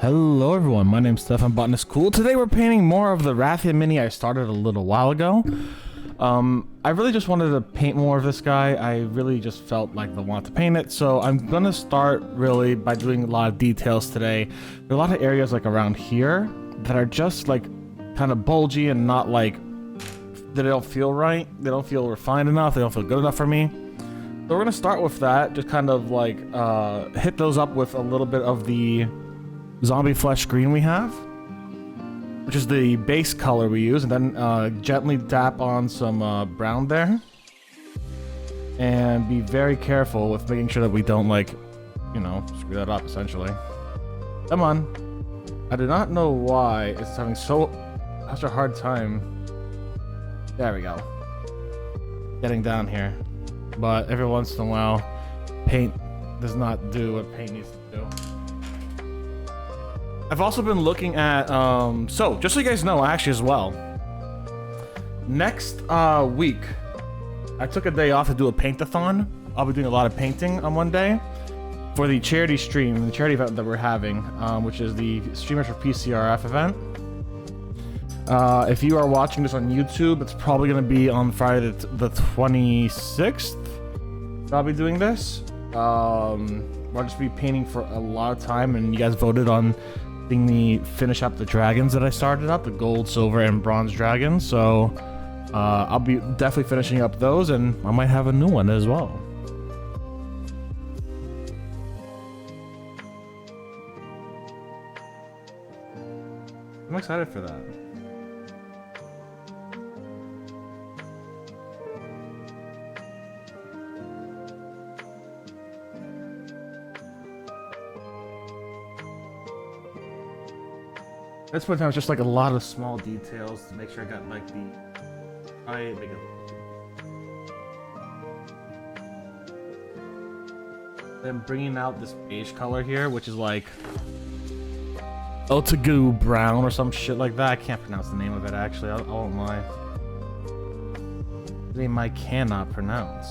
Hello everyone, my name's Stefan, Botanist Cool. Today we're painting more of the Rathian mini I started a little while ago. I really just wanted to paint more of this guy. I really just felt like I wanted to paint it, so I'm gonna start really by doing a lot of details today. There are a lot of areas like around here that are just like kind of bulgy and not like, they don't feel right. They don't feel refined enough. They don't feel good enough for me. So we're gonna start with that, just kind of like hit those up with a little bit of the zombie flesh green we have, which is the base color we use, and then gently dap on some brown there. And be very careful with making sure that we don't, like, you know, screw that up, essentially. Come on. I do not know why it's having such a hard time. There we go. Getting down here. But every once in a while, paint does not do what paint needs to do. I've also been looking at, so just so you guys know, actually as well, next week, I took a day off to do a paint-a-thon. I'll be doing a lot of painting on one day for the charity stream, the charity event that we're having, which is the Streamers for PCRF event. If you are watching this on YouTube, it's probably going to be on Friday the 26th. I'll be doing this. I'll just be painting for a lot of time, and you guys voted on me finish up the dragons that I started up, the gold, silver, and bronze dragons. So I'll be definitely finishing up those, and I might have a new one as well. I'm excited for that. This one time it's just like a lot of small details to make sure I got like the make it. Then bringing out this beige color here, which is like Otagu brown or some shit like that. I can't pronounce the name of it actually. I won't lie. The name I cannot pronounce.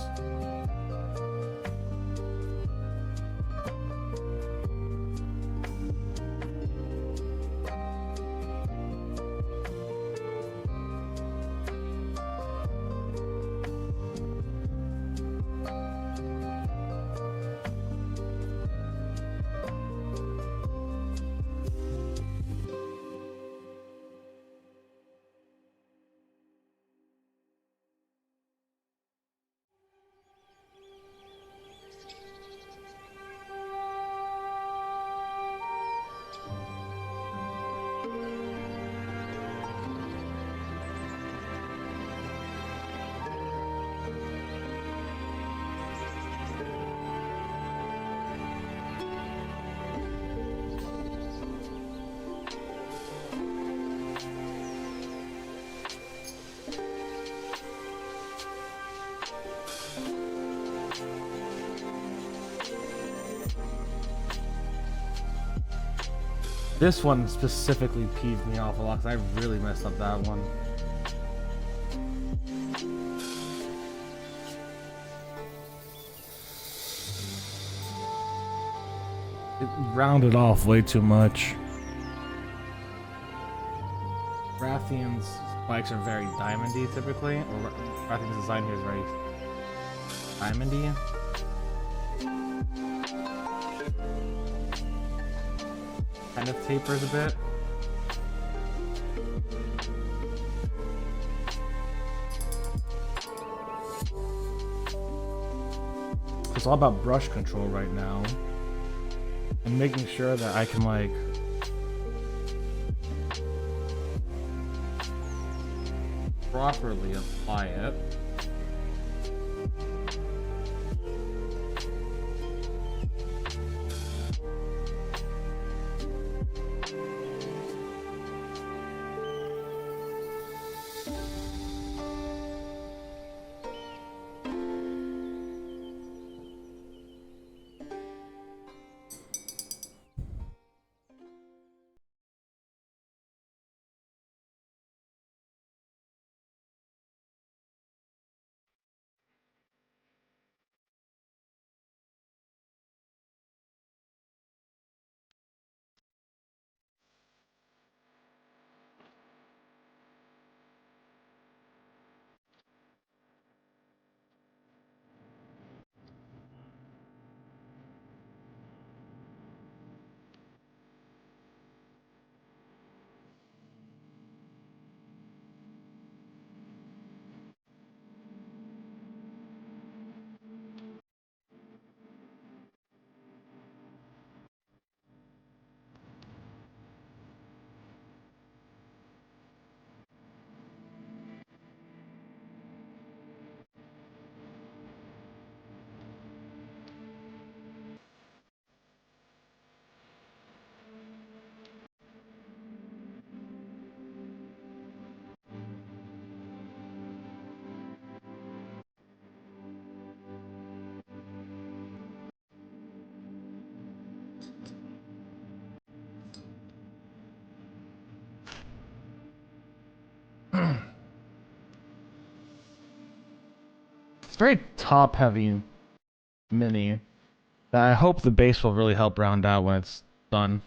This one specifically peeved me off a lot because I really messed up that one. It rounded off way too much. Rathian's spikes are very diamondy typically, or Rathian's design here is very diamondy. Kind of tapers a bit. It's all about brush control right now and making sure that I can like properly apply it. very top heavy mini that I hope the base will really help round out when it's done.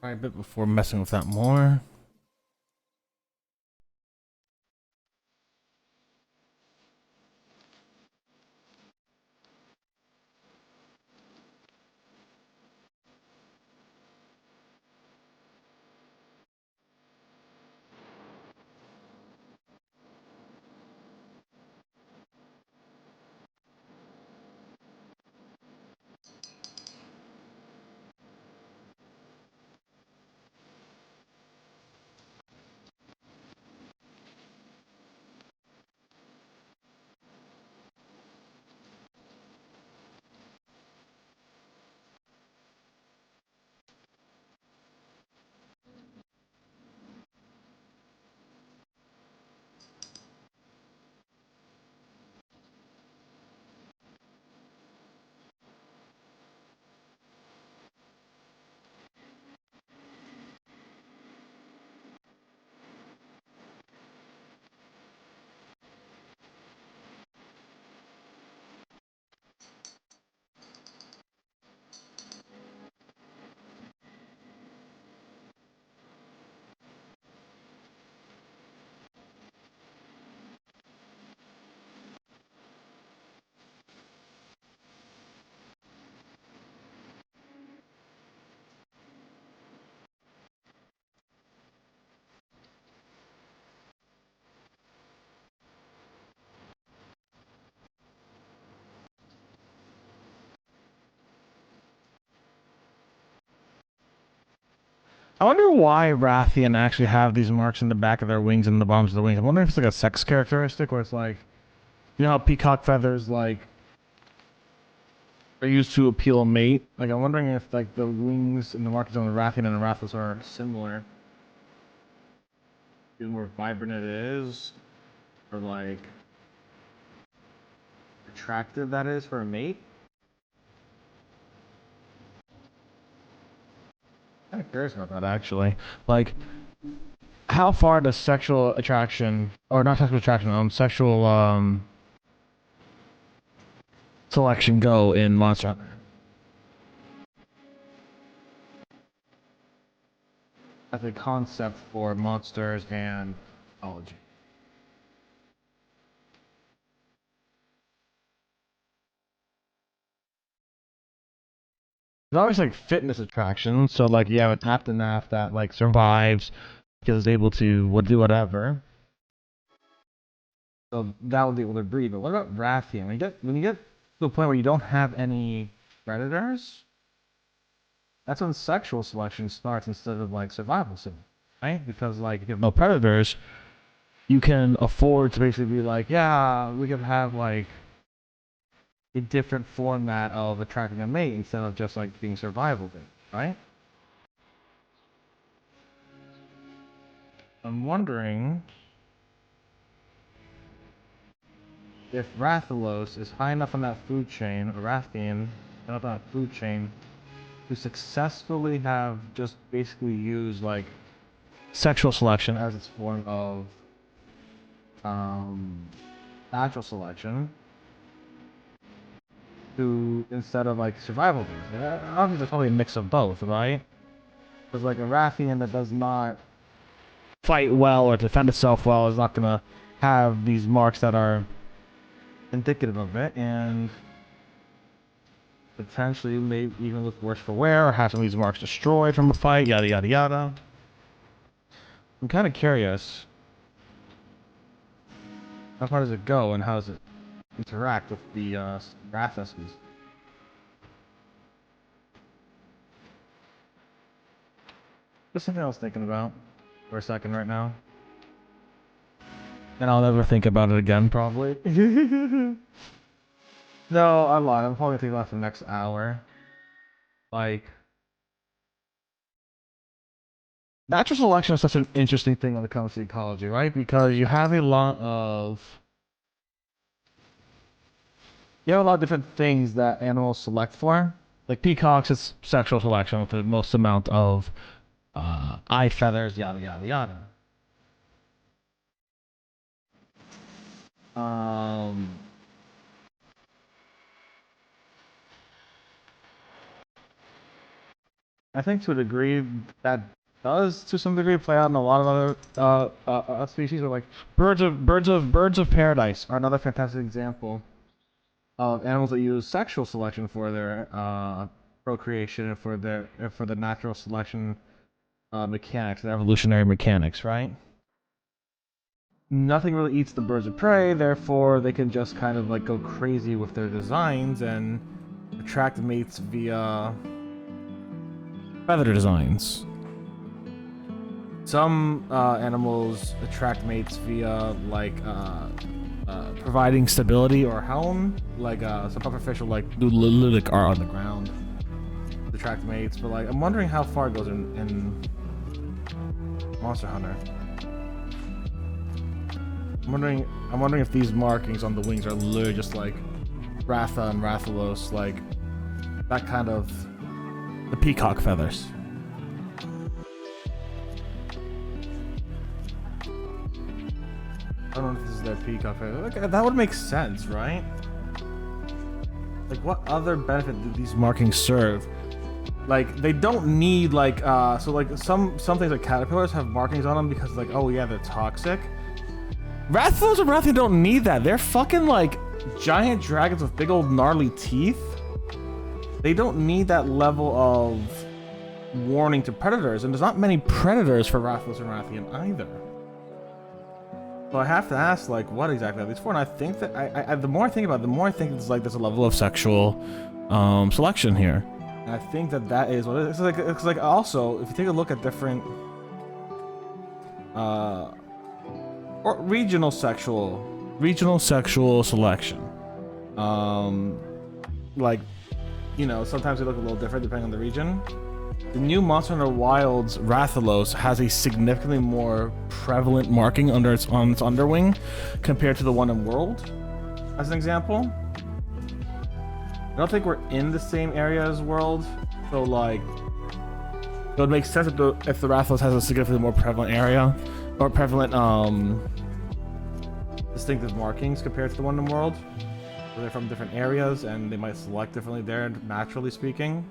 Try a bit before messing with that more. I wonder why Rathian actually have these marks in the back of their wings and the bottoms of the wings. I'm wondering if it's like a sex characteristic where it's like, you know how peacock feathers like are used to appeal a mate? Like I'm wondering if like the wings and the markings on the Rathian and the Rathos are similar. The more vibrant it is, or like attractive that is for a mate. I'm kind of curious about that actually. Like, how far does sexual attraction, or not sexual attraction, sexual selection go in Monster Hunter? As a concept for monsters and mythology. There's always like fitness attractions, so like you have an Aptonath that like survives because it's able to do whatever. So that will be able to breed. But what about Rathian? When you get to the point where you don't have any predators, that's when sexual selection starts instead of like survival sim, right? Because like if you have no predators, you can afford to basically be like, yeah, we can have like a different format of attracting a mate instead of just like being survival based, right? I'm wondering if Rathalos is high enough on that food chain, or Rathian, enough on that food chain, to successfully have just basically used like sexual selection as its form of um, natural selection to instead of like survival based. Obviously, there's probably a mix of both, right? Because like a Rathian that does not fight well or defend itself well is not gonna have these marks that are indicative of it, and potentially may even look worse for wear or have some of these marks destroyed from a fight, yada yada yada. I'm kind of curious. How far does it go and how does it interact with the Rathas? Just something I was thinking about for a second right now. And I'll never think about it again, probably. No, I'm lying. I'm probably thinking about it for the next hour. Like, natural selection is such an interesting thing when it comes to ecology, right? Because you have a lot of different things that animals select for. Like peacocks, it's sexual selection with the most amount of eye feathers, yada yada yada. Um, I think to a degree that does to some degree play out in a lot of other species, or like birds of paradise are another fantastic example of animals that use sexual selection for their procreation and for the natural selection mechanics, the evolutionary mechanics, right? Nothing really eats the birds of prey, therefore they can just kind of like go crazy with their designs and attract mates via feather designs. Some animals attract mates via like providing stability or helm, like some pufferfish will like do lick art on the ground to attract mates. But like, I'm wondering how far it goes in Monster Hunter. I'm wondering if these markings on the wings are literally just like Ratha and Rathalos, like that kind of the peacock feathers. I don't know if this is their peacock feather. Like, that would make sense, right? Like, what other benefit do these markings serve? Like, they don't need like so like some things like caterpillars have markings on them because like, oh yeah, they're toxic. Rathalos and Rathian don't need that. They're fucking like giant dragons with big old gnarly teeth. They don't need that level of warning to predators, and there's not many predators for Rathalos and Rathian either. So I have to ask, like, what exactly are these for? And I think that I the more I think about it, the more I think it's like there's a level of sexual selection here. And I think that is what it is. It's like also, if you take a look at different or regional sexual selection, like, you know, sometimes they look a little different depending on the region. The new Monster Hunter Wilds Rathalos has a significantly more prevalent marking on its underwing compared to the one in World, as an example. I don't think we're in the same area as World, so like it would make sense if the Rathalos has a significantly more prevalent area or prevalent distinctive markings compared to the one in World. So they're from different areas and they might select differently there, naturally speaking.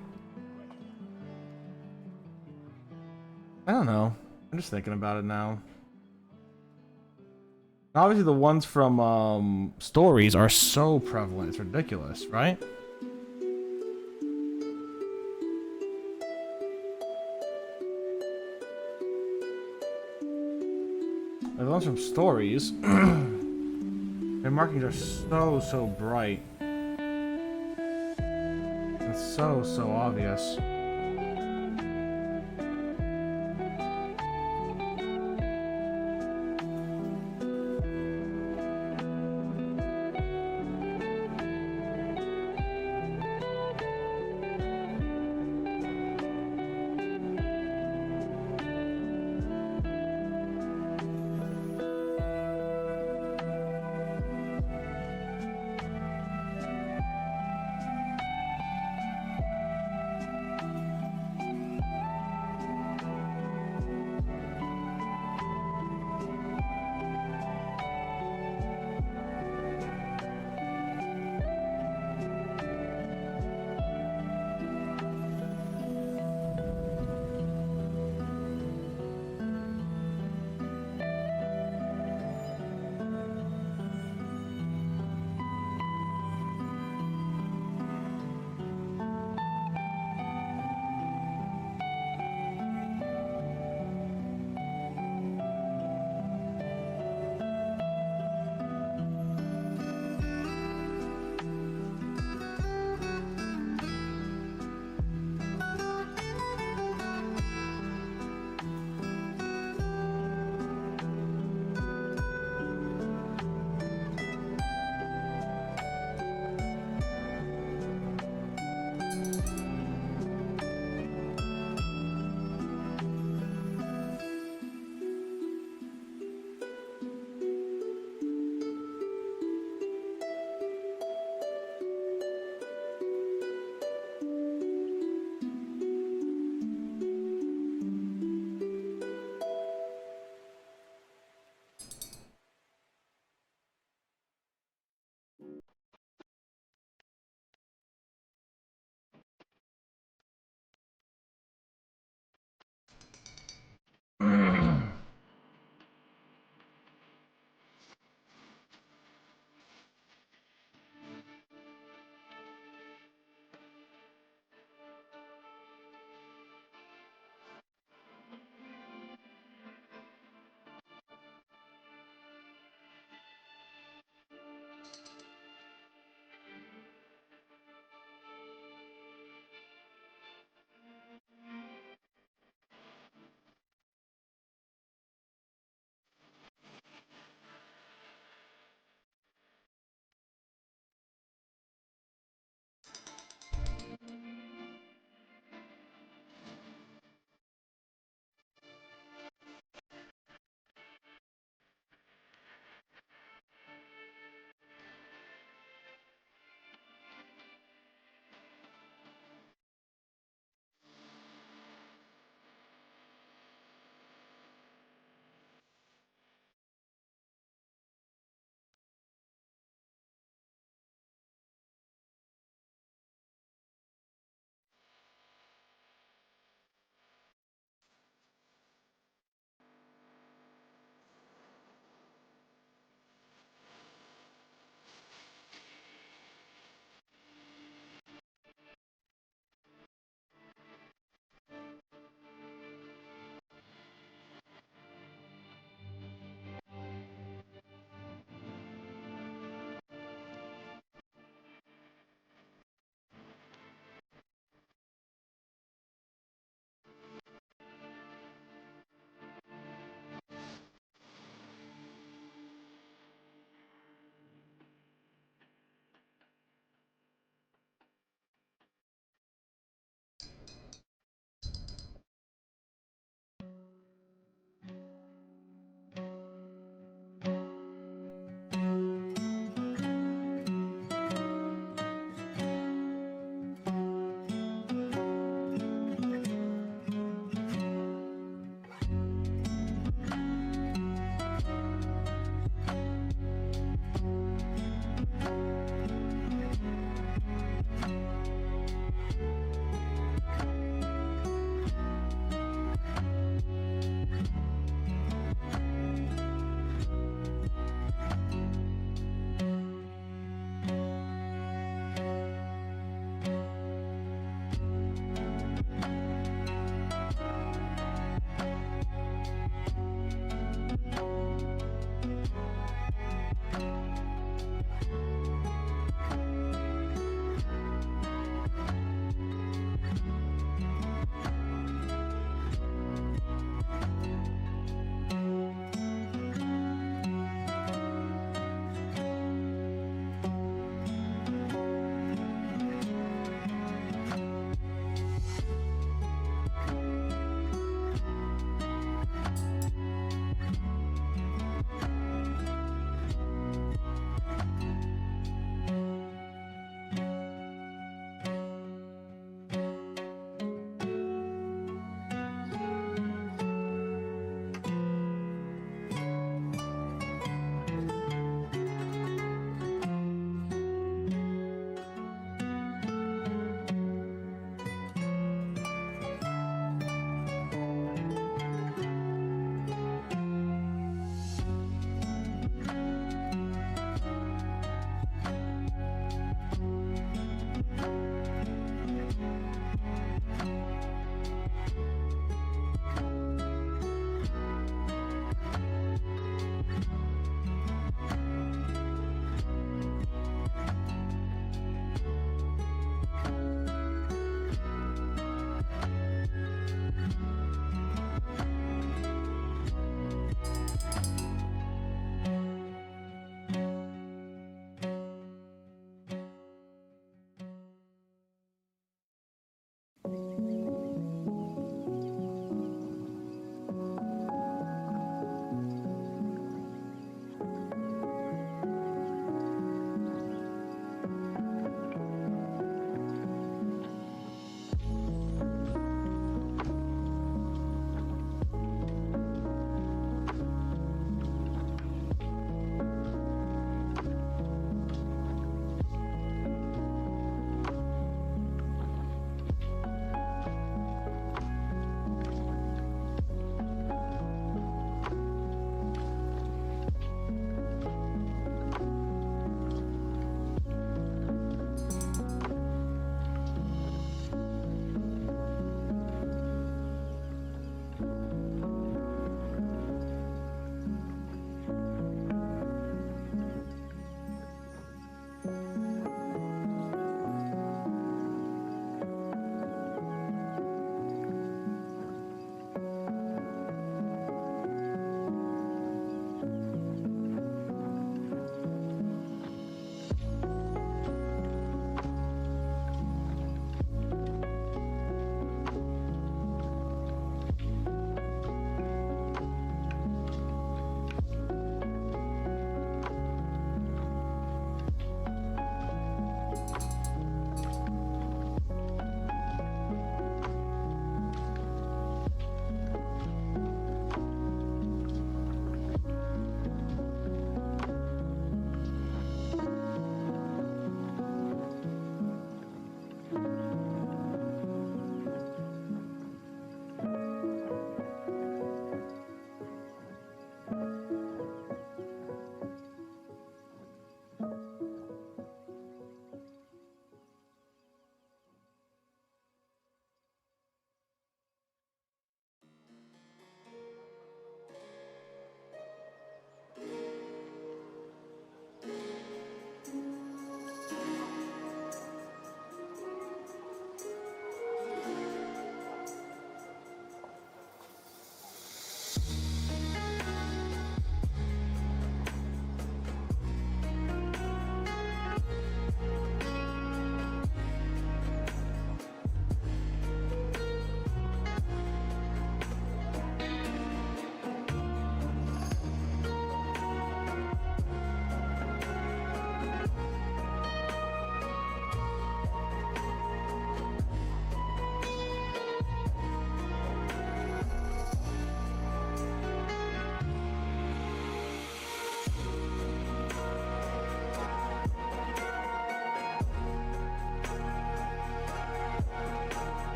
I don't know. I'm just thinking about it now. Obviously, the ones from stories are so prevalent, it's ridiculous, right? The ones from stories, their markings are so bright. And so obvious.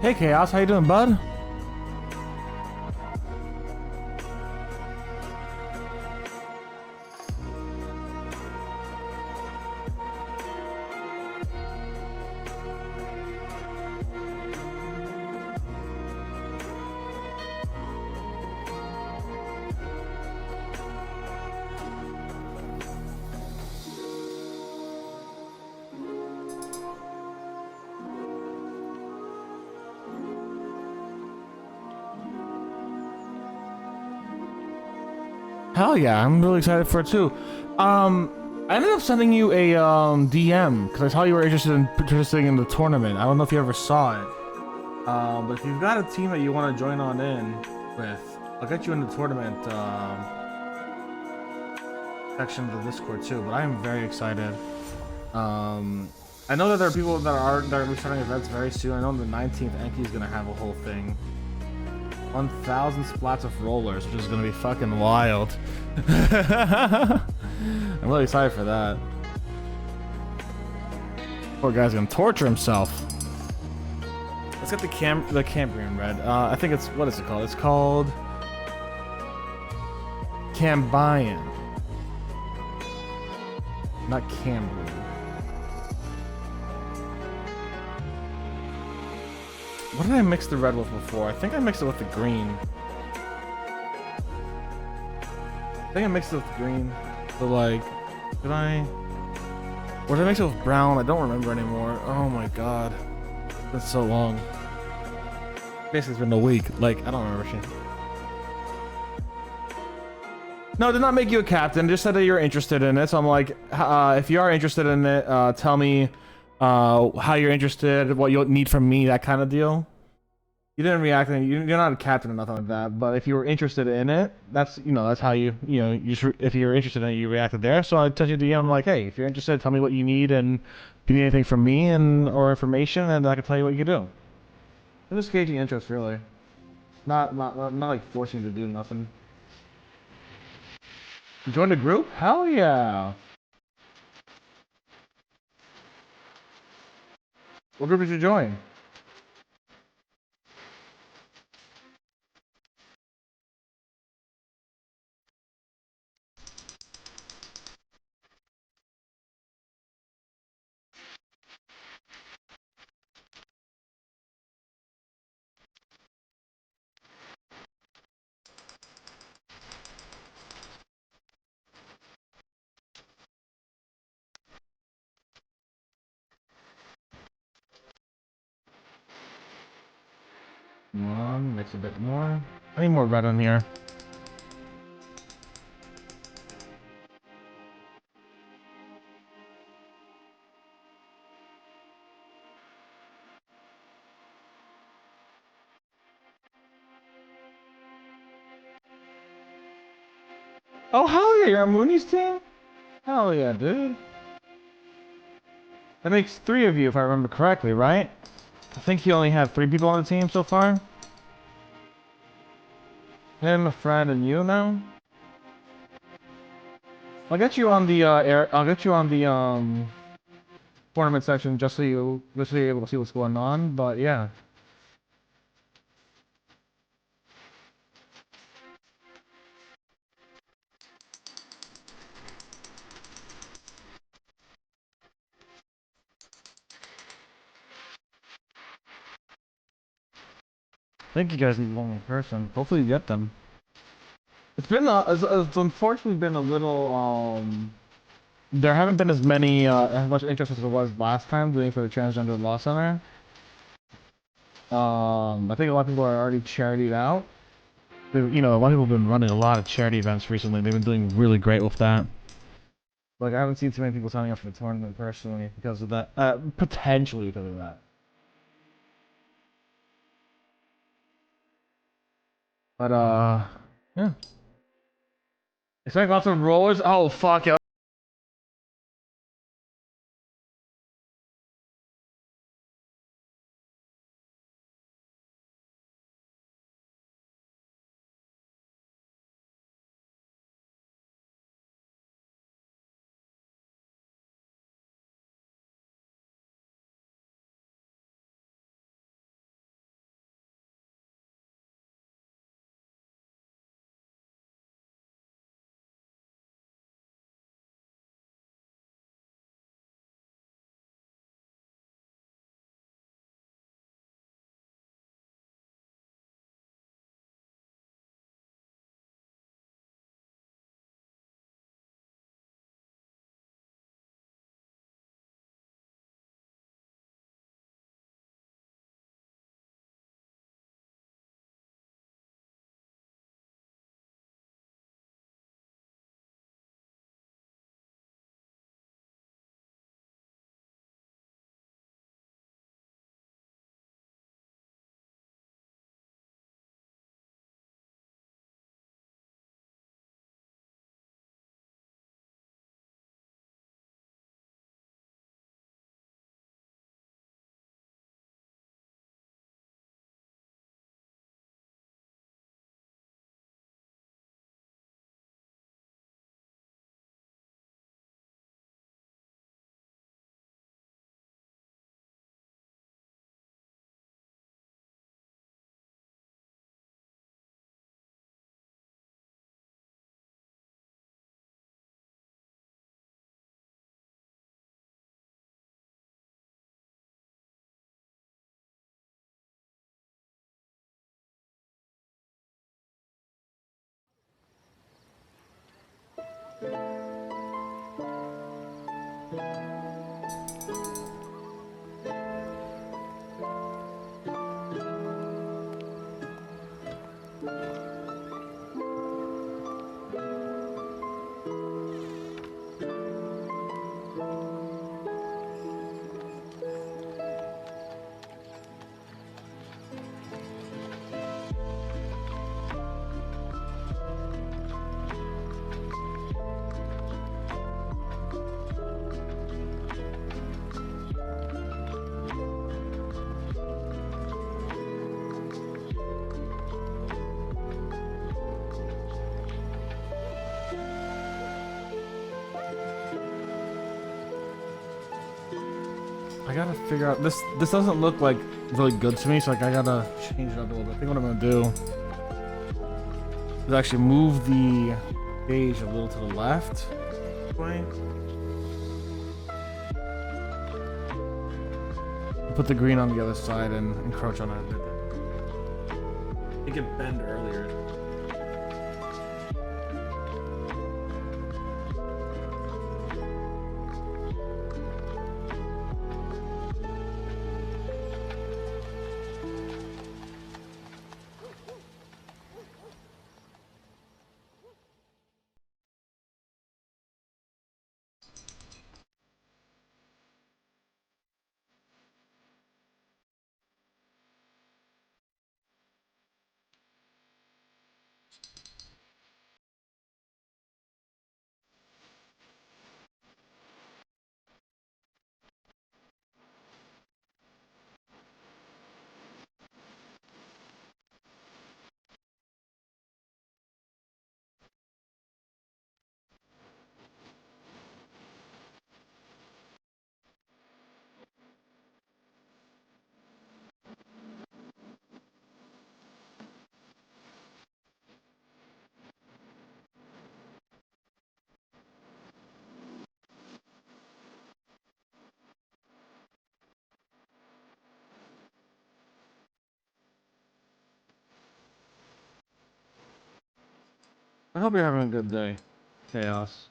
Hey Chaos, how you doing, bud? Hell yeah, I'm really excited for it too. I ended up sending you a DM because I saw you were interested in participating in the tournament. I don't know if you ever saw it. But if you've got a team that you want to join on in with, I'll get you in the tournament section of the Discord too. But I am very excited. I know that there are people that are restarting events very soon. I know on the 19th, Enki is gonna have a whole thing. 1,000 splats of rollers, which is gonna be fucking wild. I'm really excited for that. Poor guy's gonna torture himself. Let's get the Cambrian red. I think it's, what is it called? It's called Cambion, not Cambrian. What did I mix the red with before? I think I mixed it with the green. I think I mixed it with the green. So like, did I? Or did I mix it with brown? I don't remember anymore. Oh my god. It's been so long. Basically it's been a week. Like, I don't remember shit. No, did not make you a captain. Just said that you're interested in it. So I'm like, if you are interested in it, tell me how you're interested, what you'll need from me, that kind of deal. You didn't react, and you're not a captain or nothing like that. But if you were interested in it, that's that's how you if you're interested in it, you reacted there. So I touched you DM. I'm like, hey, if you're interested, tell me what you need, and if you need anything from me and or information, and I can tell you what you can do. I'm just gauging interest, really. Not like forcing you to do nothing. Join the group? Hell yeah! What group did you join? Come on, mix a bit more. I need more red on here. Oh hell yeah, you're on Mooney's team? Hell yeah, dude. That makes 3 of you if I remember correctly, right? I think he only had 3 people on the team so far. Him, a friend, and you now. I'll get you on the I'll get you on the tournament section just so you're able to see what's going on. But yeah. I think you guys need one more person. Hopefully you get them. It's been it's unfortunately been a little there haven't been as many as much interest as there was last time doing for the transgender law center. I think a lot of people are already charityed out. A lot of people have been running a lot of charity events recently. They've been doing really great with that. Like, I haven't seen too many people signing up for the tournament personally because of that. Potentially because of that. But, yeah. Expect lots of rollers? Oh, fuck yeah. I gotta figure out this. This doesn't look like really good to me, so like I gotta change it up a little bit. I think what I'm gonna do is actually move the page a little to the left. Way. Put the green on the other side and encroach on it a bit. It could bend earlier. I hope you're having a good day, Chaos.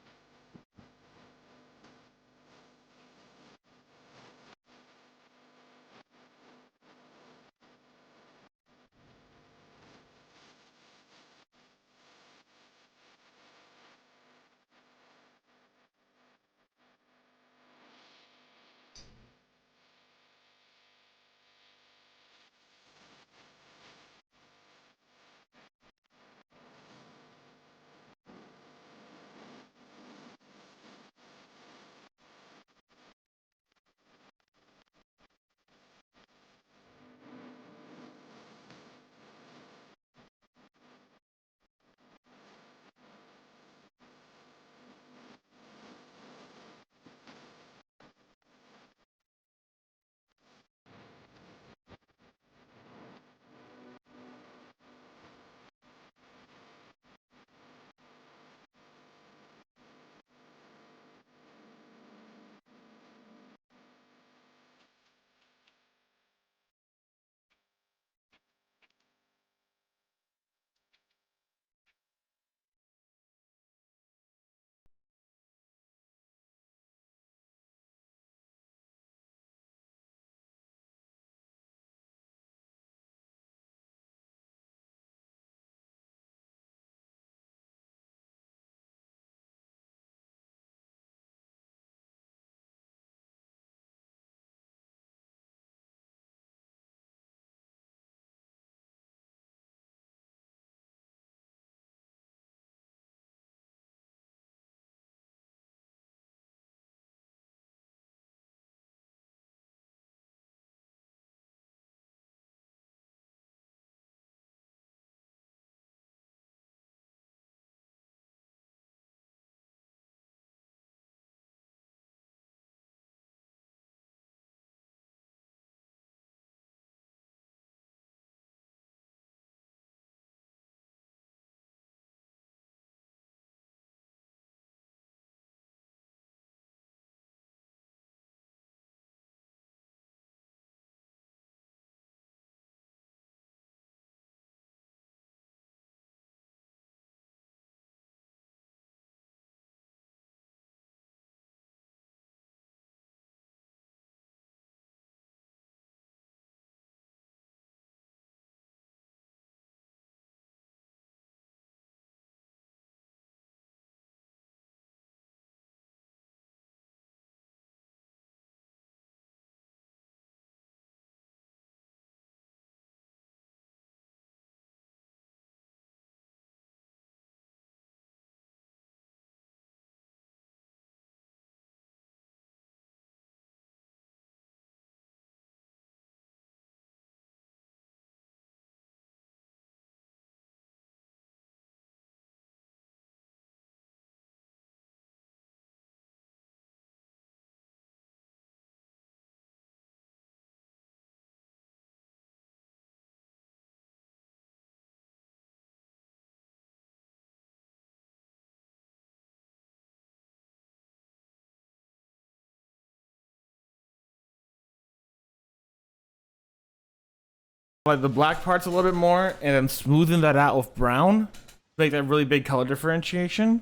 like the black parts a little bit more, and then smoothing that out with brown, make that really big color differentiation.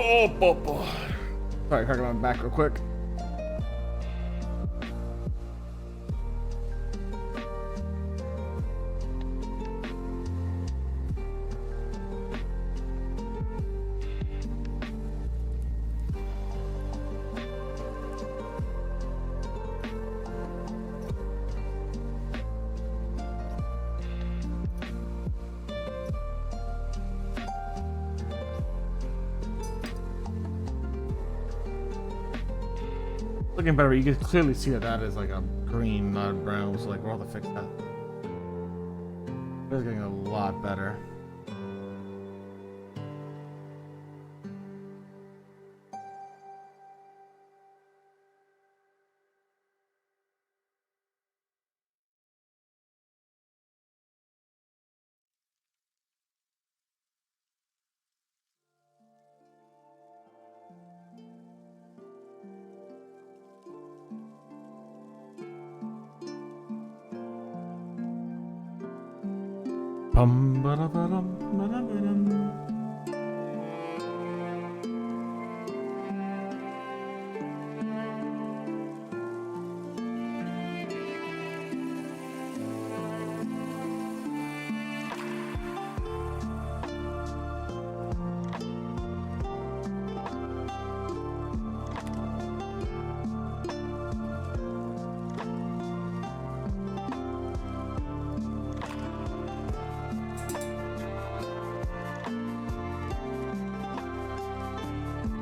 Oh. Sorry, cracking my back real quick. Looking better, you can clearly see that that is like a green, not a brown. So like we'll have to fix that. It's getting a lot better.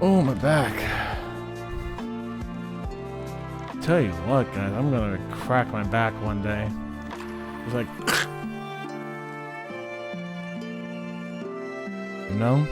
Oh, my back. Tell you what, guys, I'm gonna crack my back one day. It's like, you know?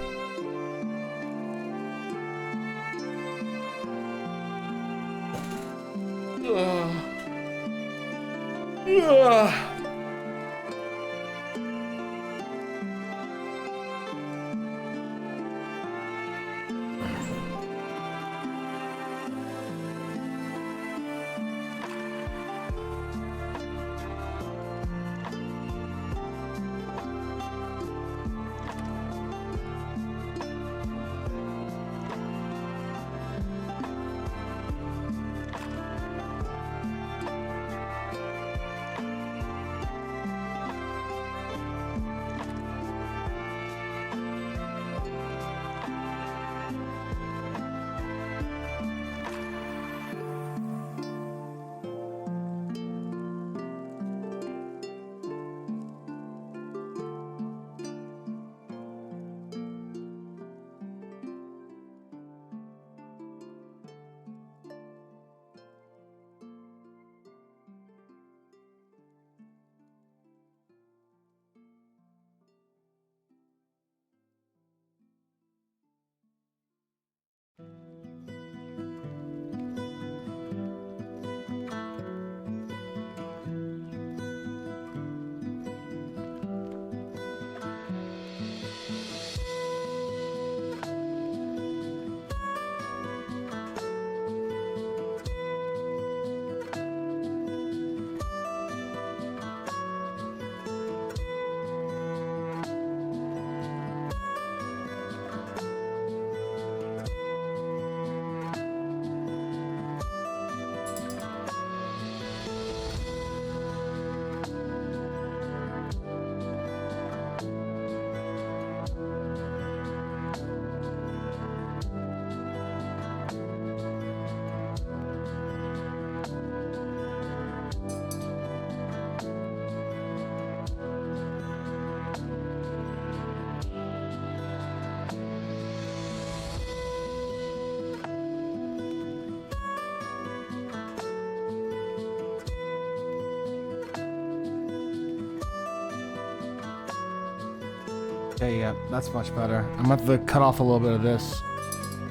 Yeah, that's much better. I'm gonna have to cut off a little bit of this.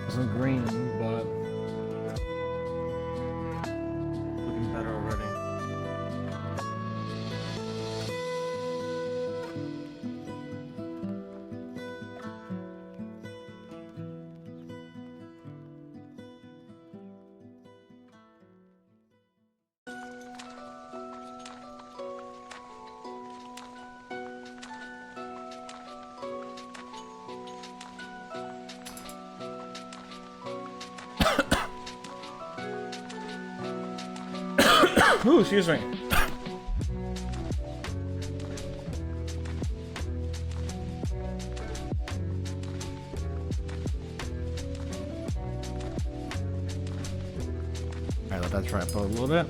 Some green, but looking better already. Ooh, excuse me. Alright, let that dry up a little bit.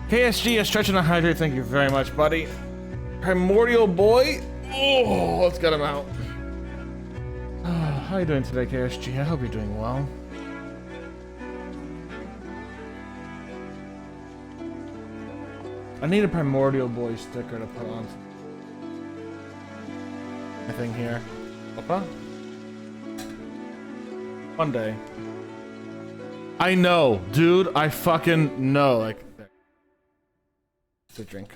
KSG is stretching to hydrate. Thank you very much, buddy. Primordial boy. Oh, let's get him out. How are you doing today, KSG? I hope you're doing well. I need a Primordial boy sticker to put on my thing here. Opa? One day. I know, dude. I fucking know. Like, to drink.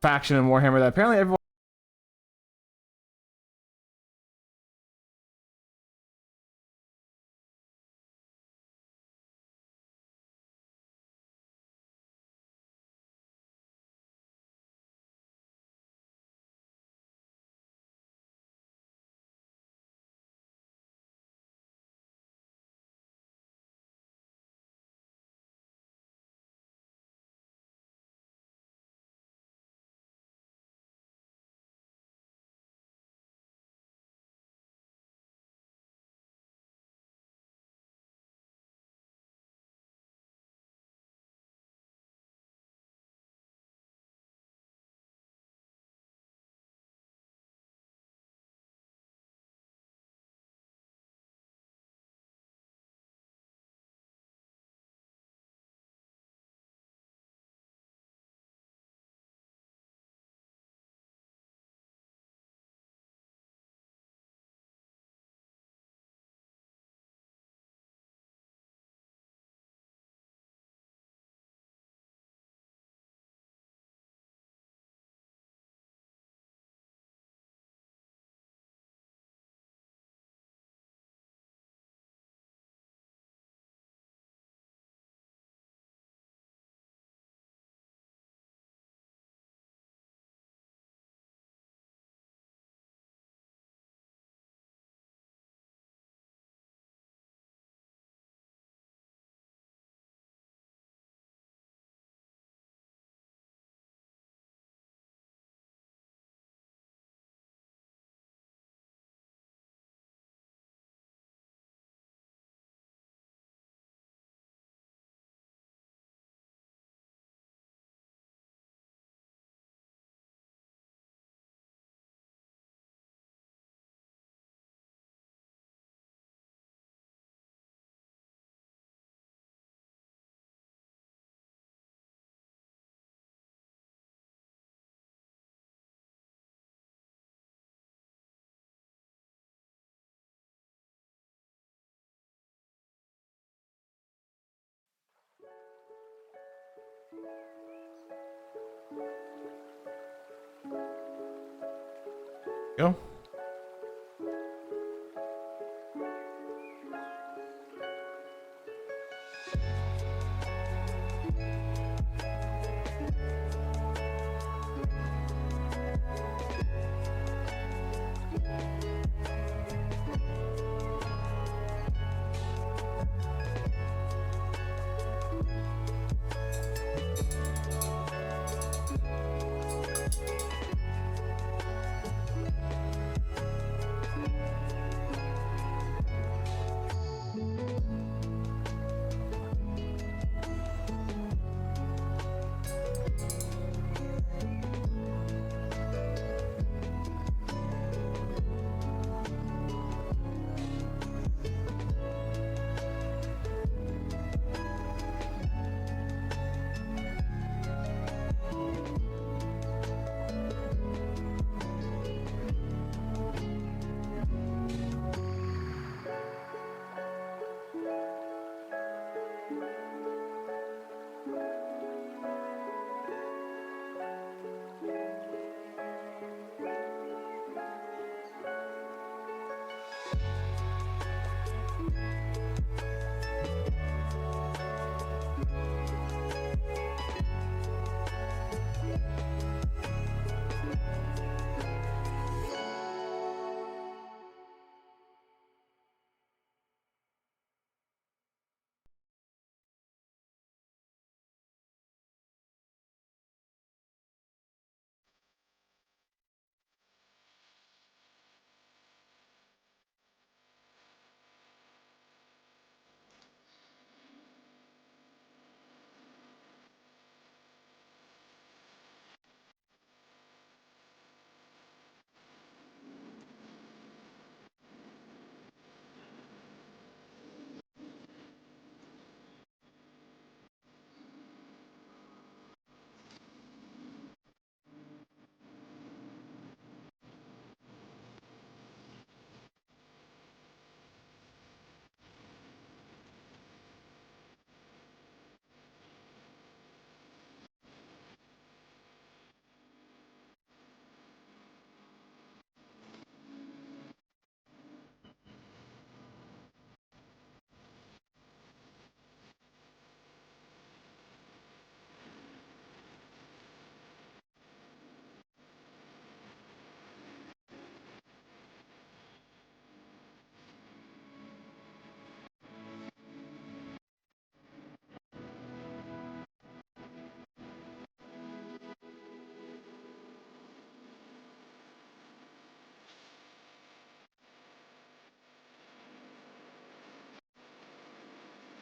faction in Warhammer that apparently everyone. Go.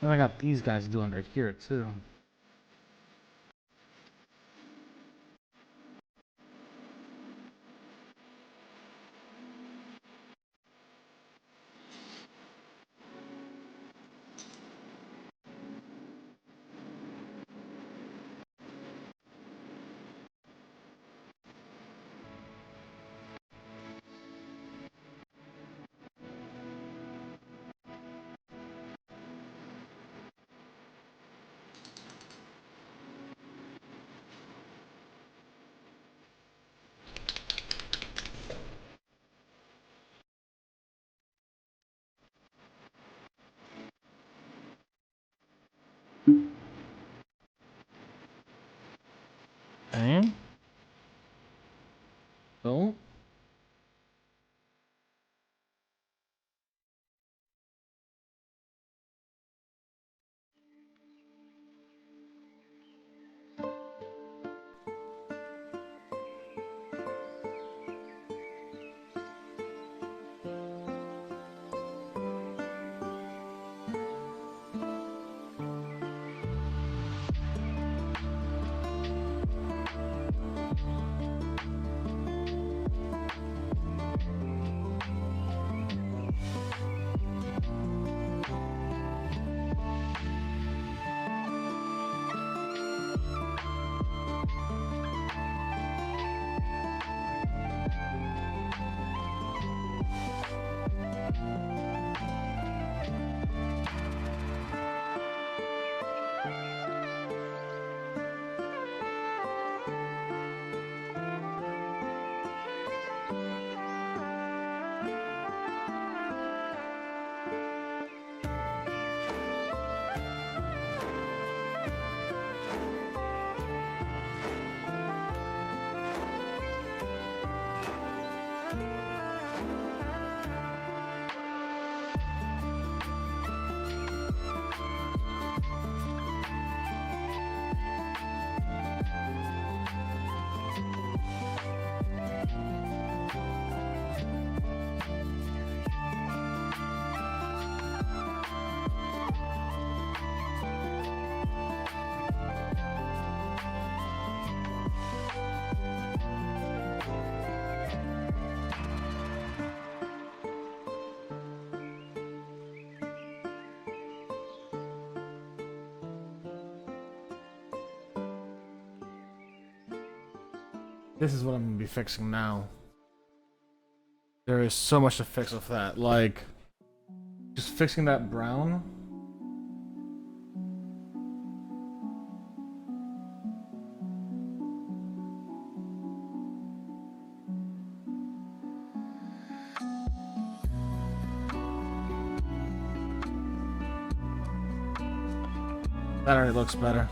And I got these guys doing right here too. Okay. So. This is what I'm gonna be fixing now. There is so much to fix with that. Like, just fixing that brown. That already looks better.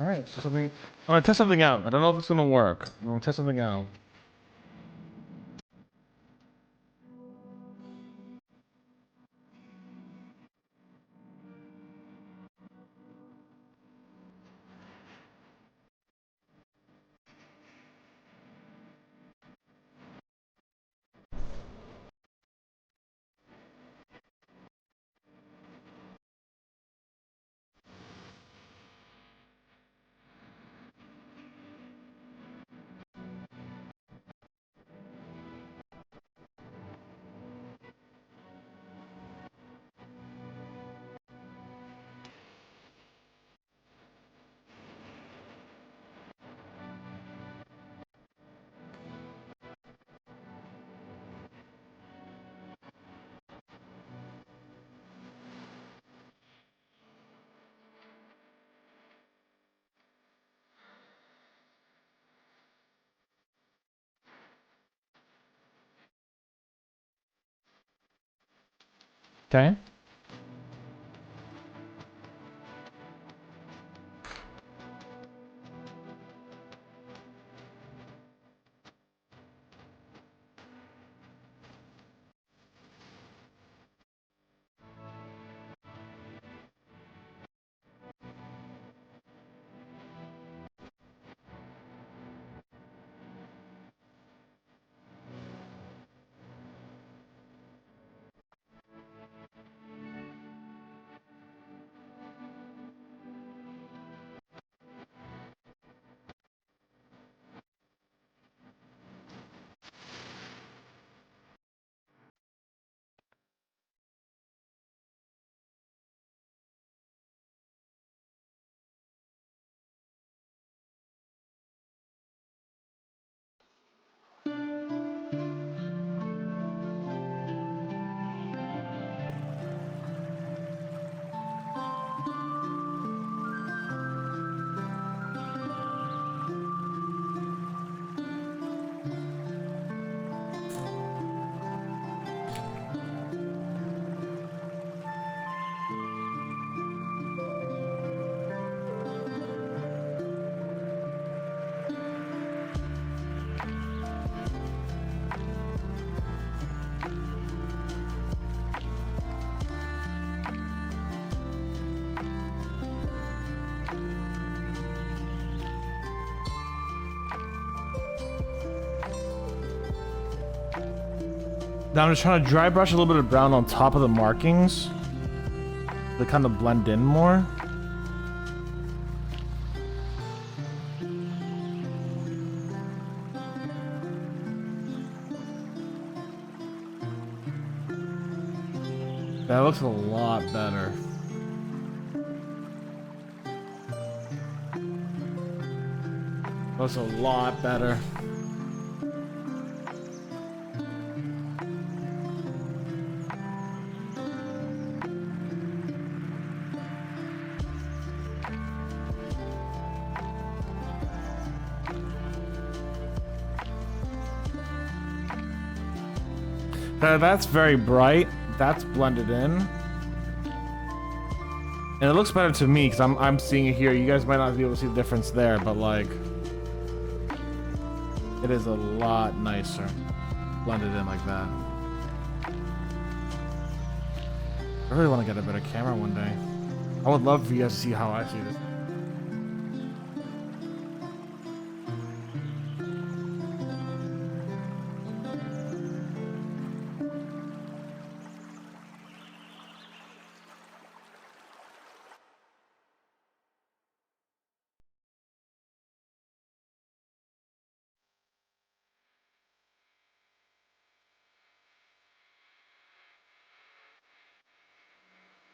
All right, so something. I'm gonna test something out. I don't know if it's gonna work. I'm gonna test something out. Okay. Now I'm just trying to dry brush a little bit of brown on top of the markings. They kind of blend in more. That looks a lot better. Looks a lot better. That's very bright. That's blended in. And it looks better to me because I'm seeing it here. You guys might not be able to see the difference there, but like it is a lot nicer blended in like that. I really want to get a better camera one day. I would love for you guys to see how I see this.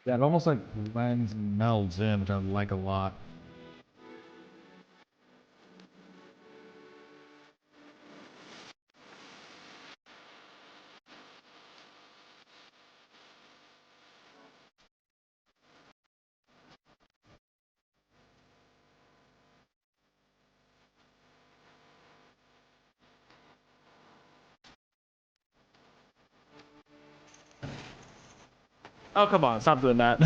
Yeah, it almost like blends and melds in, which I like a lot. Oh, come on, stop doing that.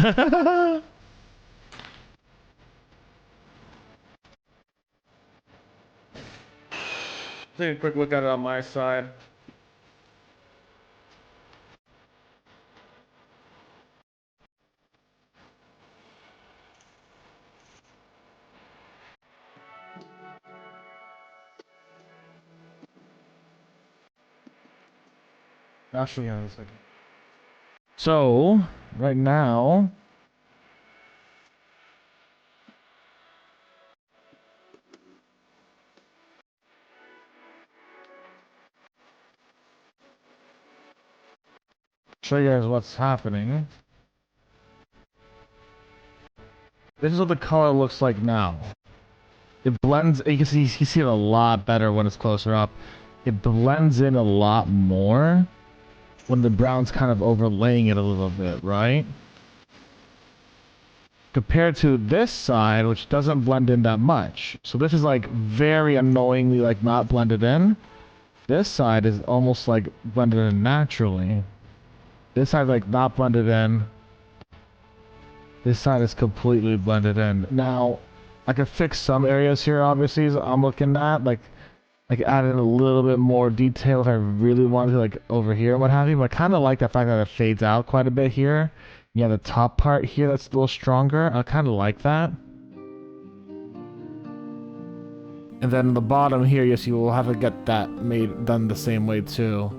Take a quick look at it on my side. Actually, yeah, a second. So, right now, show you guys what's happening. This is what the color looks like now. It blends, you can see it a lot better when it's closer up. It blends in a lot more when the brown's kind of overlaying it a little bit, right? Compared to this side, which doesn't blend in that much. So this is like very annoyingly like not blended in. This side is almost like blended in naturally. This side's like not blended in. This side is completely blended in. Now, I could fix some areas here, obviously, as I'm looking at, like add in a little bit more detail if I really wanted to, like over here and what have you. But I kind of like the fact that it fades out quite a bit here. Yeah, the top part here that's a little stronger. I kind of like that. And then the bottom here, yes, you will have to get that done the same way too.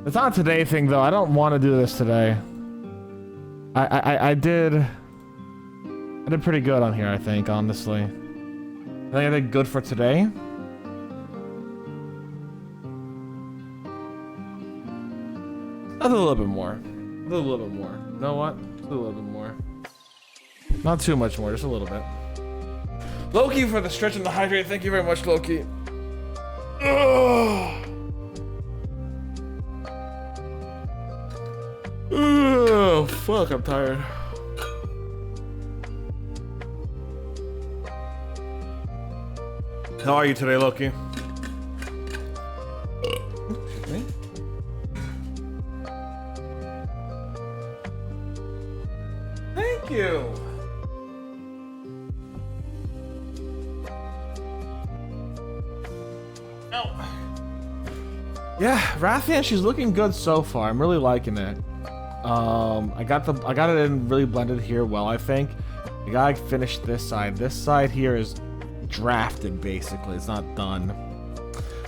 It's not a today thing though. I don't want to do this today. I did pretty good on here, I think, honestly. I think I did good for today. I'll do a little bit more. I'll do a little bit more. You know what? Just do a little bit more. Not too much more, just a little bit. Loki for the stretch and the hydrate. Thank you very much, Loki. Ugh. Oh, fuck, I'm tired. How are you today, Loki? Excuse me. Thank you. Oh. Yeah, Rathian, she's looking good so far. I'm really liking it. I got it in really blended here well, I think. I gotta finish this side. This side here is drafted, basically. It's not done.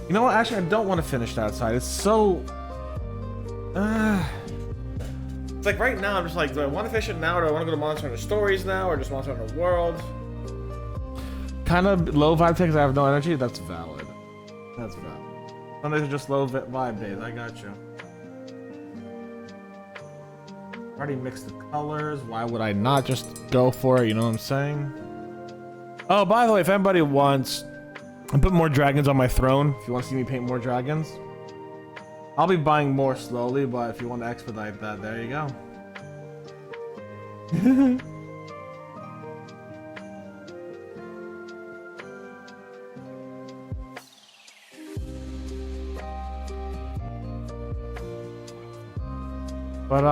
You know what? Actually, I don't want to finish that side. It's so... It's like right now, I'm just like, do I want to finish it now, or do I want to go to Monster Hunter Stories now, or just Monster Hunter World? Kind of low vibe because I have no energy. That's valid. That's valid. Some days are just low vibe days. I got you. Already mixed the colors. Why would I not just go for it? You know what I'm saying? Oh, by the way, if anybody wants, I put more dragons on my throne. If you want to see me paint more dragons, I'll be buying more slowly. But if you want to expedite that, there you go. But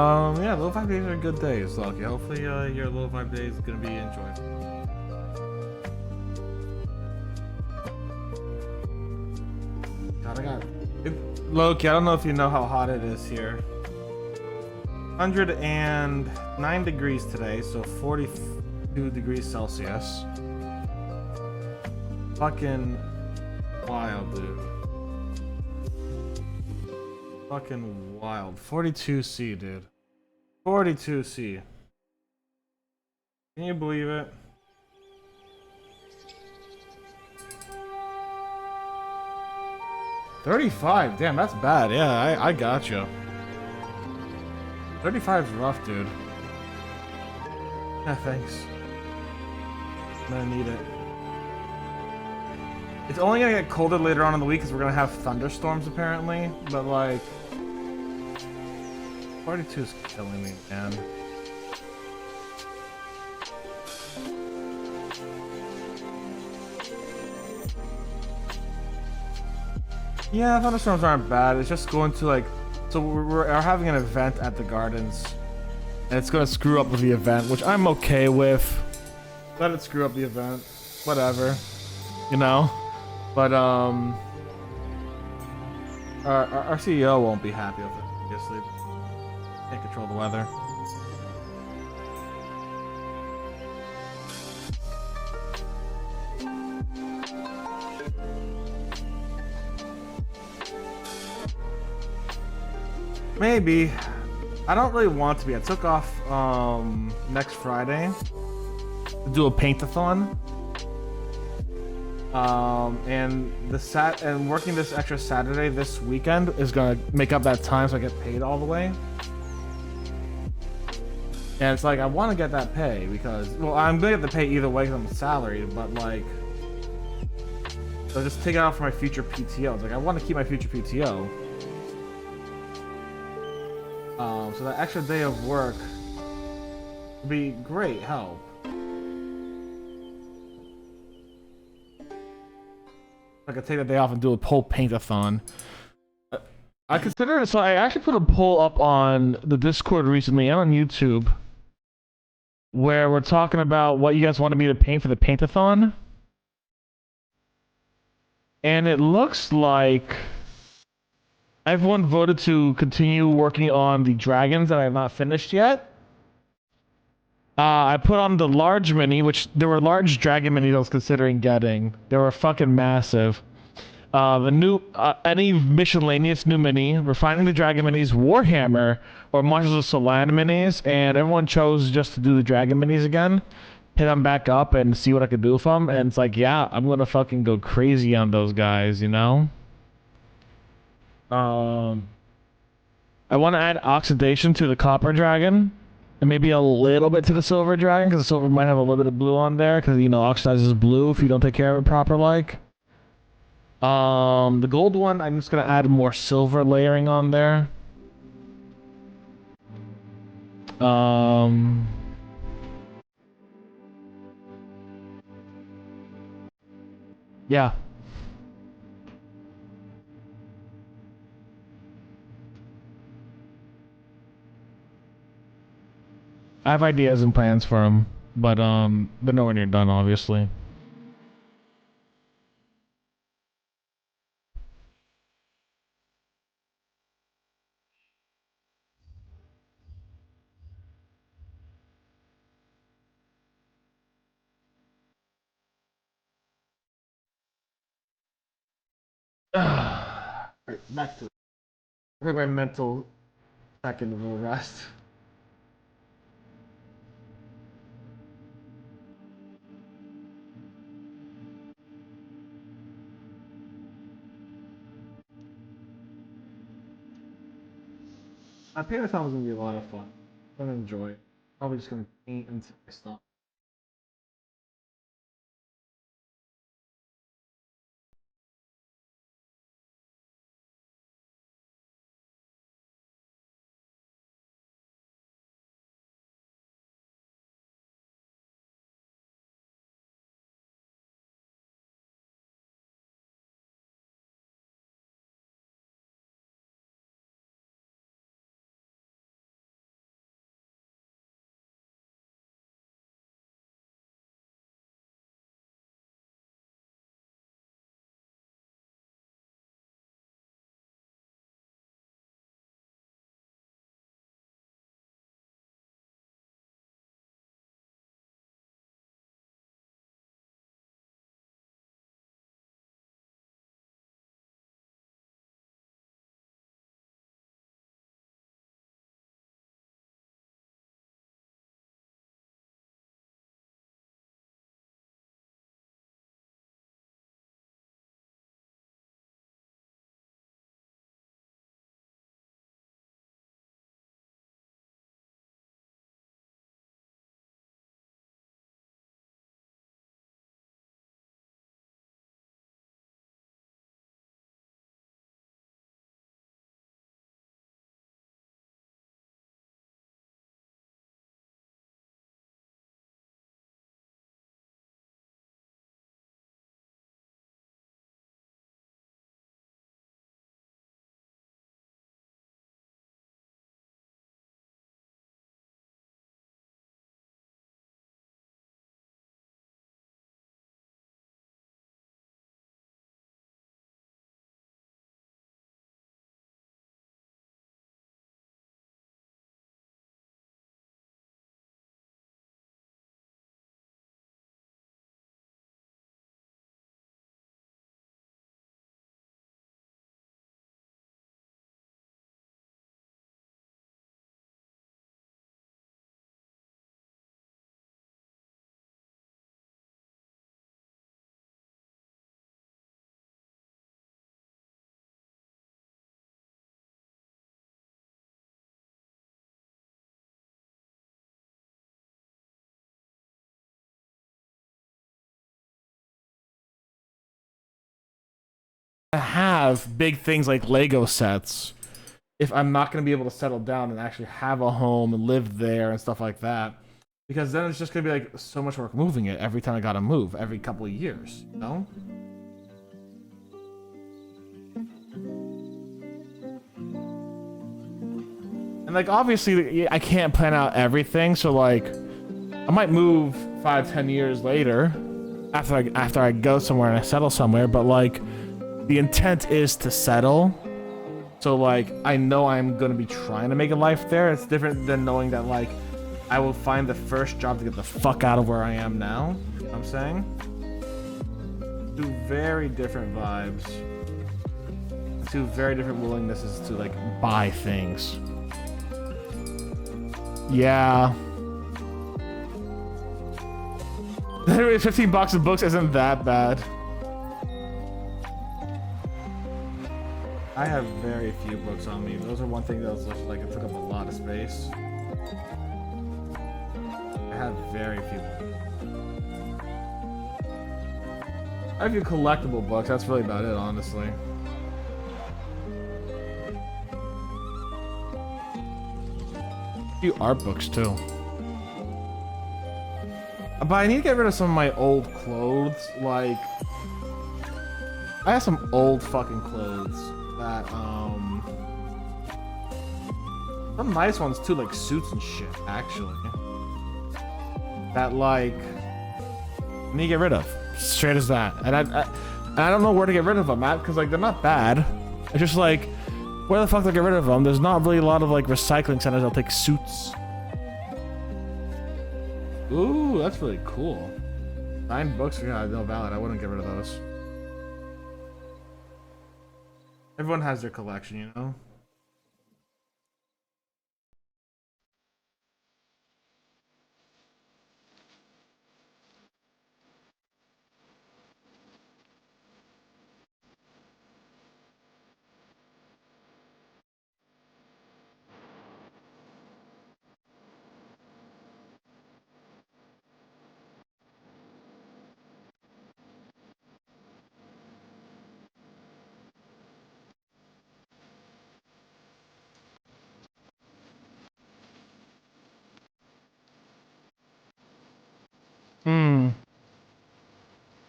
yeah, low vibe days are good days, Lucky. Hopefully your low vibe day is gonna be enjoyable. God, I got Loki, I don't know if you know how hot it is here. 109 degrees today, so 42 degrees Celsius. Fucking wild, dude. Fucking wild. 42C, dude. 42C. Can you believe it? $35. Damn, that's bad. Yeah, I got you. 35 is rough, dude. Yeah, thanks. I'm gonna need it. It's only gonna get colder later on in the week because we're gonna have thunderstorms apparently, but like 42 is killing me, man. Yeah, thunderstorms aren't bad. It's just going to like, so we're having an event at the gardens, and it's gonna screw up with the event, which I'm okay with. Let it screw up the event, whatever. you know. But our CEO won't be happy with it. Obviously, can't control the weather. Maybe. I don't really want to be. I took off next Friday to do a paint-a-thon. And working this extra Saturday this weekend is gonna make up that time so I get paid all the way. And it's like I want to get that pay because, well, I'm gonna get the pay either way because I'm salaried, but like, so just take it out for my future PTO. It's like I want to keep my future PTO. So that extra day of work would be great help. I could take that day off and do a whole paint-a-thon. I consider it, so I actually put a poll up on the Discord recently and on YouTube where we're talking about what you guys wanted me to paint for the paint-a-thon. And it looks like everyone voted to continue working on the dragons that I have not finished yet. I put on the large mini, which there were large dragon minis I was considering getting. They were fucking massive. The new, any miscellaneous new mini, refining the dragon minis, Warhammer, or Marshals of Solan minis, and everyone chose just to do the dragon minis again. Hit them back up and see what I could do with them, and it's like, yeah, I'm gonna fucking go crazy on those guys, you know? I want to add oxidation to the copper dragon, and maybe a little bit to the silver dragon, because the silver might have a little bit of blue on there, because, you know, oxidizes blue if you don't take care of it proper, like. The gold one, I'm just gonna add more silver layering on there. Um, yeah. I have ideas and plans for them, but they're nowhere near done, obviously. Alright, back to it. I think my mental second will rest. I think this time was gonna be a lot of fun. I'm gonna enjoy it. Probably just gonna paint and stuff. have big things like Lego sets if I'm not going to be able to settle down and actually have a home and live there and stuff like that. Because then it's just going to be like so much work moving it every time I got to move every couple of years, you know? And like obviously I can't plan out everything, so like I might move 5-10 years later after I go somewhere and I settle somewhere, but like the intent is to settle. So like I know I'm gonna be trying to make a life there. It's different than knowing that like I will find the first job to get the fuck out of where I am now. You know what I'm saying? Two very different vibes. Two very different willingnesses to like buy things. Yeah. 15 bucks of books isn't that bad. I have very few books on me. Those are one thing that was just like it took up a lot of space. I have very few books. I have a few collectible books. That's really about it, honestly. A few art books too. But I need to get rid of some of my old clothes. Like, I have some old fucking clothes that some nice ones too, like suits and shit. Actually, that like I need to get rid of. Straight as that. And I don't know where to get rid of them at because like they're not bad. It's just like where the fuck do I get rid of them? There's not really a lot of like recycling centers that'll take suits. Ooh, that's really cool. 9 books are no valid. I wouldn't get rid of those. Everyone has their collection, you know? Hmm.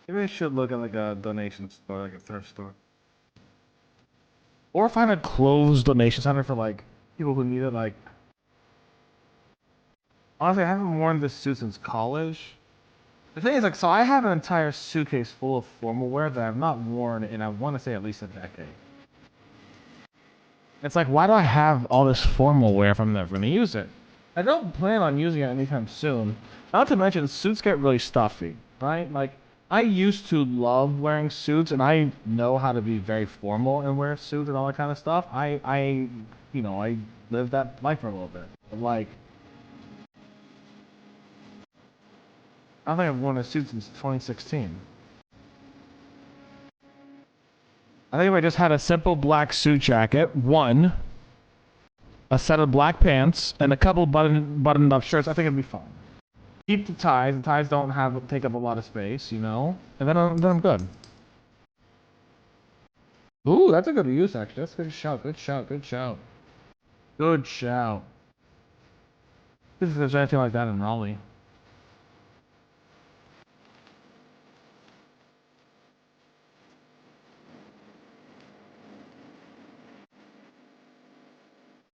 Maybe I should look at like a donation store, like a thrift store. Or find a closed donation center for like people who need it. Like, honestly, I haven't worn this suit since college. The thing is, like, so I have an entire suitcase full of formal wear that I've not worn in, I want to say, at least a decade. It's like, why do I have all this formal wear if I'm never going to use it? I don't plan on using it anytime soon. Not to mention, suits get really stuffy, right? Like, I used to love wearing suits, and I know how to be very formal and wear suits and all that kind of stuff. You know, I lived that life for a little bit. But like, I don't think I've worn a suit since 2016. I think if I just had a simple black suit jacket, one, a set of black pants, and a couple buttoned up shirts, I think it'd be fine. Keep the ties. The ties don't take up a lot of space, you know, and then I'm good. Ooh, that's a good use actually. That's a good shout. Good shout. Good shout. Good shout. If there's anything like that in Raleigh.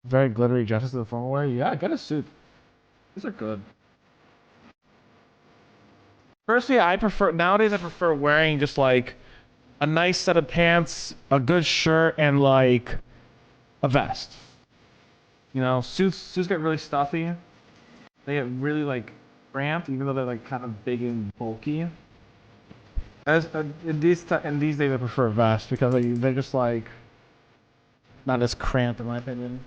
Very glittery dresses to the formal wear. Yeah, get a suit. These are good. Personally, nowadays I prefer wearing just like a nice set of pants, a good shirt, and like a vest. You know, suits get really stuffy. They get really like cramped, even though they're like kind of big and bulky. In these days, I prefer a vest because they're just like not as cramped in my opinion.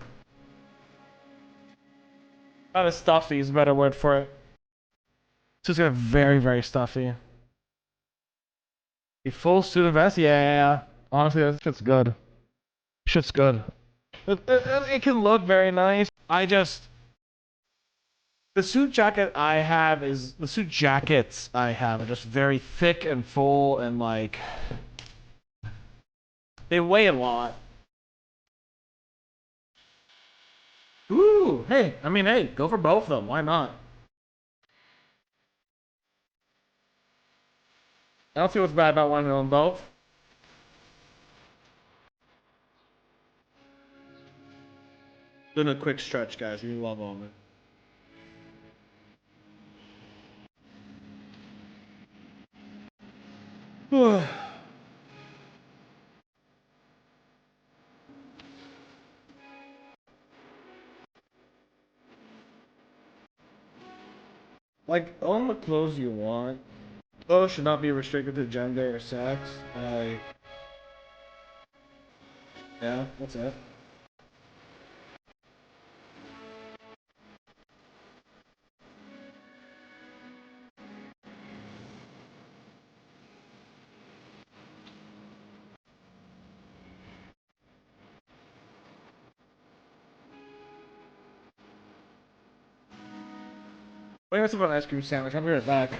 Not as stuffy is a better word for it. Suits get very stuffy. A full suit and vest, yeah. Honestly, that shit's good. Shit's good. It can look very nice. The suit jacket I have is the suit jackets I have are just very thick and full and like They weigh a lot. Ooh, hey, I mean, hey, go for both of them. Why not? I don't see what's bad about wanting to own both. Doing a quick stretch, guys. Give me one moment. Like, own the clothes you want. Clothes should not be restricted to gender or sex. Yeah, that's it. Wait, what's about an ice cream sandwich? I'll be right back.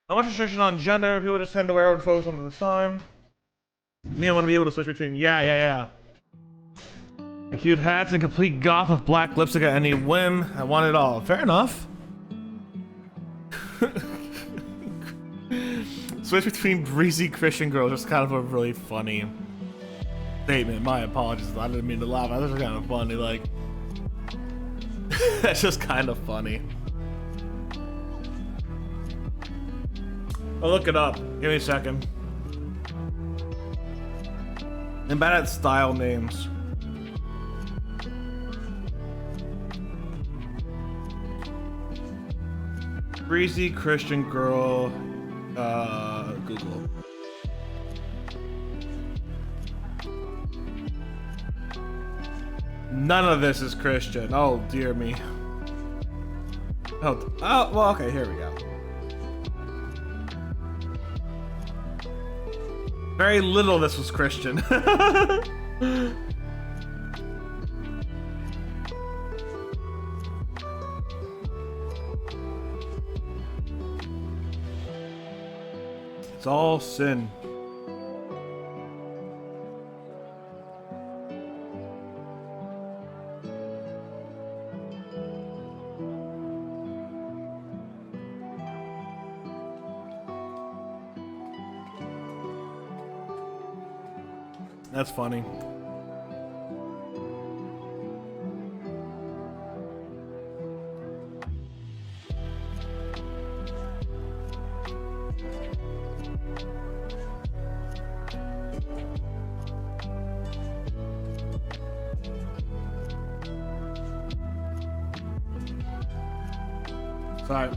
How much restriction on gender? People just tend to wear clothes one at a time. Me, I want to be able to switch between yeah. Cute hats and complete goth with black lipstick at any whim. I want it all. Fair enough. Switch between breezy Christian girls is kind of a really funny statement. My apologies. I didn't mean to laugh. That was kind of funny. Like, that's just kind of funny. I'll look it up. Give me a second. I'm bad at style names. Breezy Christian girl. Google. None of this is Christian. Oh, dear me. Oh, well, okay, here we go. Very little of this was Christian. It's all sin. That's funny. Sorry.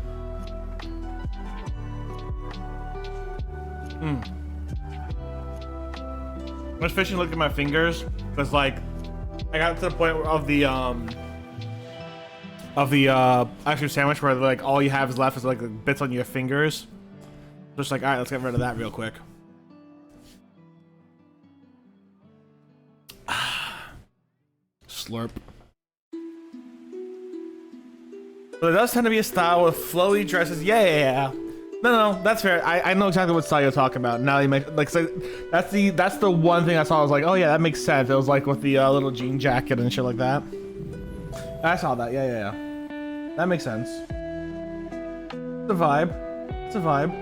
I was fishing, look at my fingers, because like I got to the point of the ice cream sandwich where like all you have is left is like the bits on your fingers. Just like, all right, let's get rid of that real quick. Slurp. But it does tend to be a style with flowy dresses. Yeah. No, that's fair. I know exactly what style you're talking about. Now you make like, so that's the one thing I saw. I was like, oh yeah, that makes sense. It was like with the little jean jacket and shit like that. I saw that. Yeah. That makes sense. It's a vibe. It's a vibe.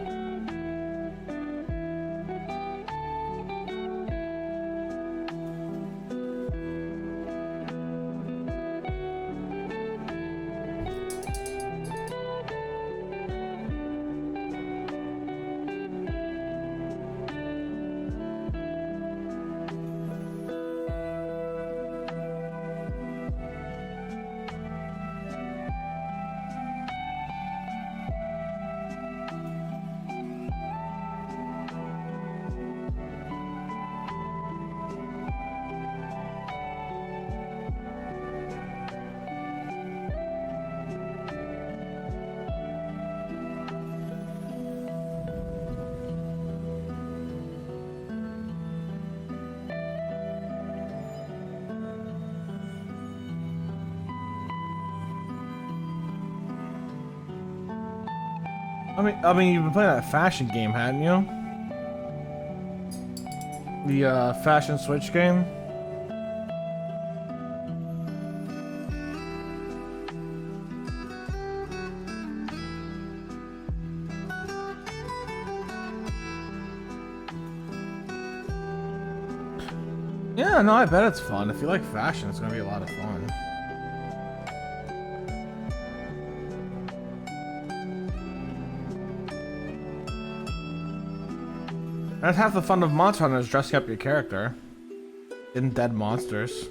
I mean, you've been playing that fashion game, hadn't you? The fashion switch game. Yeah, no, I bet it's fun. If you like fashion, it's gonna be a lot of fun. That's half the fun of Monster Hunter is dressing up your character in dead monsters.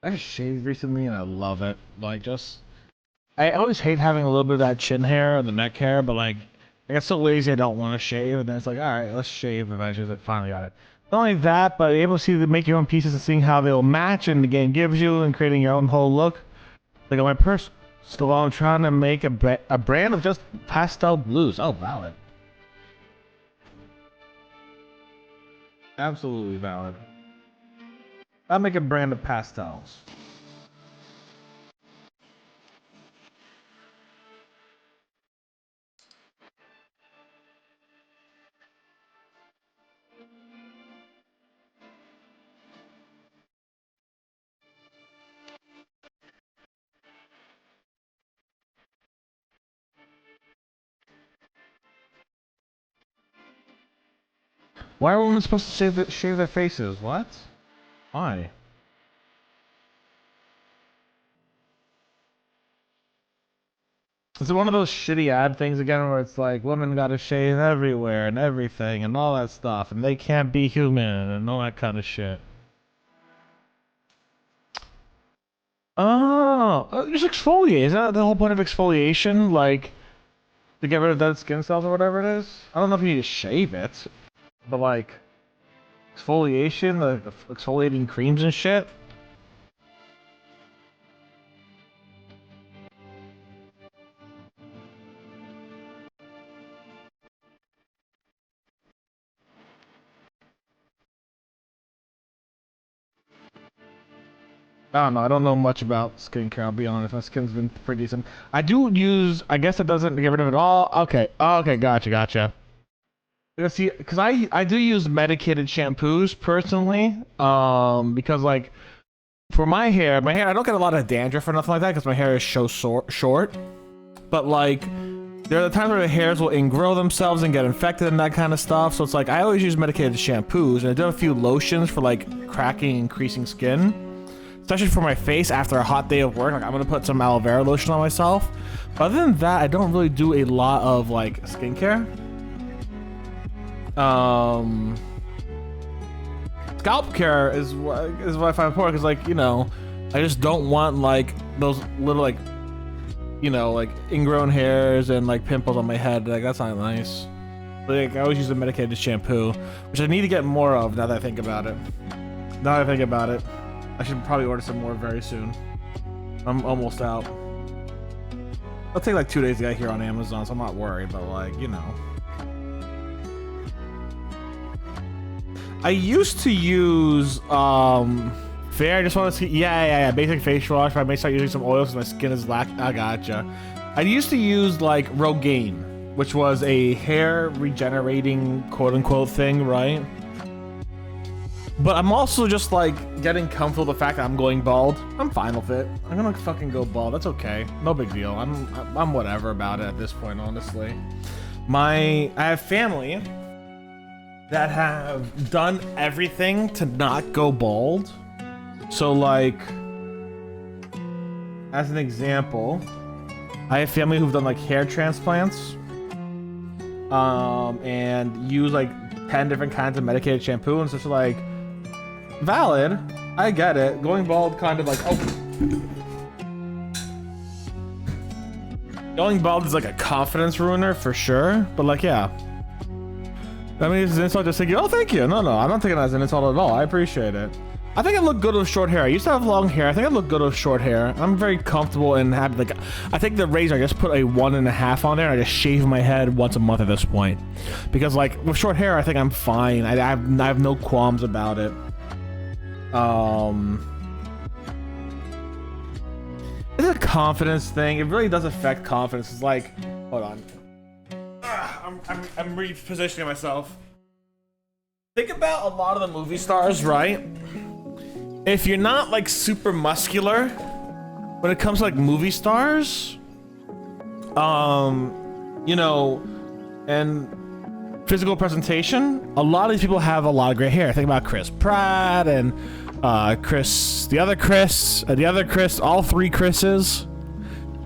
I just shaved recently and I love it. Like, just I always hate having a little bit of that chin hair or the neck hair, but like I get so lazy I don't want to shave, and then it's like, all right, let's shave. Eventually, I finally got it. Not only that, but able to see them make your own pieces and seeing how they'll match and the game gives you, and creating your own whole look. Like on my purse, still I'm trying to make a brand of just pastel blues. Oh, valid. Absolutely valid. I'll make a brand of pastels. Why are women supposed to shave their faces? What? Why? Is it one of those shitty ad things again where it's like women gotta shave everywhere and everything and all that stuff and they can't be human and all that kind of shit? Oh, just exfoliate. Isn't that the whole point of exfoliation? Like, to get rid of dead skin cells or whatever it is? I don't know if you need to shave it, but like, exfoliation, the exfoliating creams and shit? I don't know. I don't know much about skincare. I'll be honest. My skin's been pretty decent. I do use. I guess it doesn't get rid of it all. Okay. Okay. Gotcha. See, because I do use medicated shampoos personally. Because like for my hair I don't get a lot of dandruff or nothing like that because my hair is so short. But like there are the times where the hairs will ingrow themselves and get infected and that kind of stuff. So it's like I always use medicated shampoos, and I do have a few lotions for like cracking and creasing skin. Especially for my face after a hot day of work, like I'm gonna put some aloe vera lotion on myself. But other than that, I don't really do a lot of like skincare. Scalp care is what I find important because, like, you know, I just don't want like those little like, you know, like ingrown hairs and like pimples on my head. Like that's not nice. Like I always use a medicated shampoo, which I need to get more of now that I think about it. I should probably order some more very soon. I'm almost out. It'll take like 2 days to get here on Amazon, so I'm not worried, but like, you know. I used to use, Fair, I just want to see, yeah, basic facial wash, but I may start using some oils because my skin is I gotcha. I used to use like Rogaine, which was a hair regenerating quote-unquote thing, right? But I'm also just like getting comfortable with the fact that I'm going bald. I'm fine with it. I'm gonna fucking go bald. That's okay. No big deal. I'm whatever about it at this point, honestly. I have family that have done everything to not go bald. So like, as an example, I have family who've done like hair transplants, and use like 10 different kinds of medicated shampoo and such. Like, valid, I get it. Going bald kind of like, going bald is like a confidence ruiner for sure, but like, yeah. I mean, it's an insult just thinking, oh, thank you. No, I'm not taking it as an insult at all. I appreciate it. I think I look good with short hair. I used to have long hair. I think I look good with short hair. I'm very comfortable and happy. Like, I think the razor, I just put a 1.5 on there and I just shave my head once a month at this point. Because like with short hair, I think I'm fine. I have no qualms about it. It's a confidence thing. It really does affect confidence. It's like, hold on. I'm repositioning myself. Think about a lot of the movie stars, right? If you're not like super muscular, when it comes to like movie stars, you know, and physical presentation, a lot of these people have a lot of gray hair. Think about Chris Pratt and the other Chris, all three Chris's,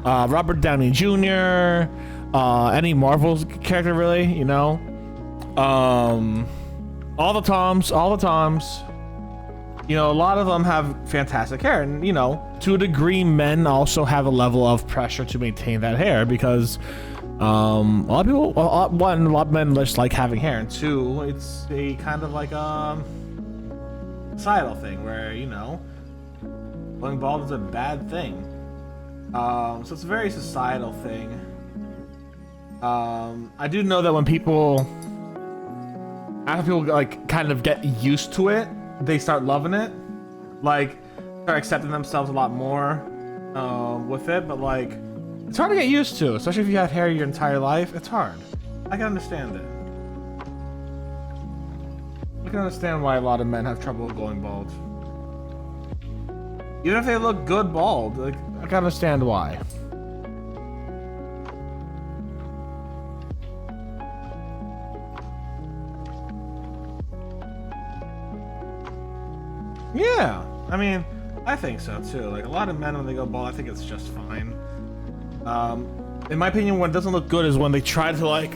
Robert Downey Jr., any Marvel character really, you know, all the Toms, you know, a lot of them have fantastic hair, and you know, to a degree, men also have a level of pressure to maintain that hair because a lot of people, a lot of men just like having hair, and two, it's a kind of like societal thing where, you know, going bald is a bad thing. So it's a very societal thing. I do know that when people, after people like kind of get used to it, they start loving it, like start accepting themselves a lot more with it. But like, it's hard to get used to, especially if you have hair your entire life. It's hard. I can understand it. I can understand why a lot of men have trouble going bald. Even if they look good bald, like, I can understand why. Yeah, I mean, I think so too. Like, a lot of men, when they go bald, I think it's just fine. In my opinion, when it doesn't look good is when they try to like,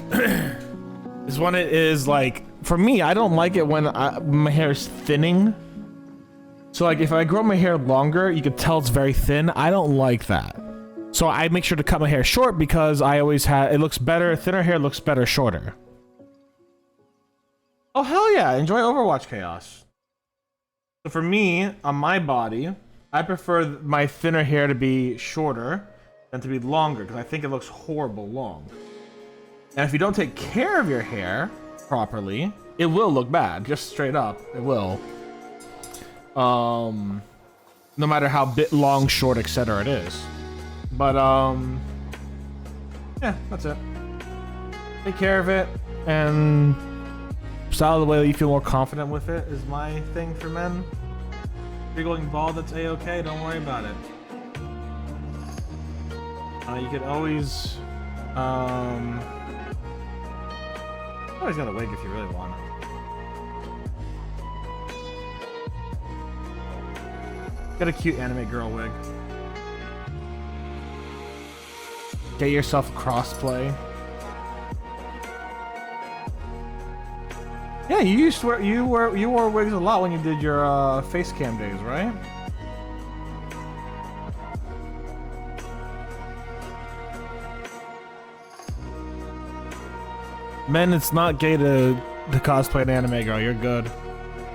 is when it is like, for me, I don't like it when my hair is thinning. So like, if I grow my hair longer, you can tell it's very thin. I don't like that. So I make sure to cut my hair short because I always have, it looks better, thinner hair looks better shorter. Oh, hell yeah, enjoy Overwatch Chaos. So for me, on my body, I prefer my thinner hair to be shorter than to be longer because I think it looks horrible long. And if you don't take care of your hair properly, it will look bad, just straight up, it will. No matter how long, short, etc. it is. But yeah, that's it. Take care of it and style the way that you feel more confident with it is my thing for men. If you're going bald, that's a-okay, don't worry about it. You could always always got a wig if you really want it. Got a cute anime girl wig. Get yourself crossplay. Yeah, you used to wear, you wore wigs a lot when you did your face cam days, right? Men, it's not gay to cosplay an anime girl. You're good.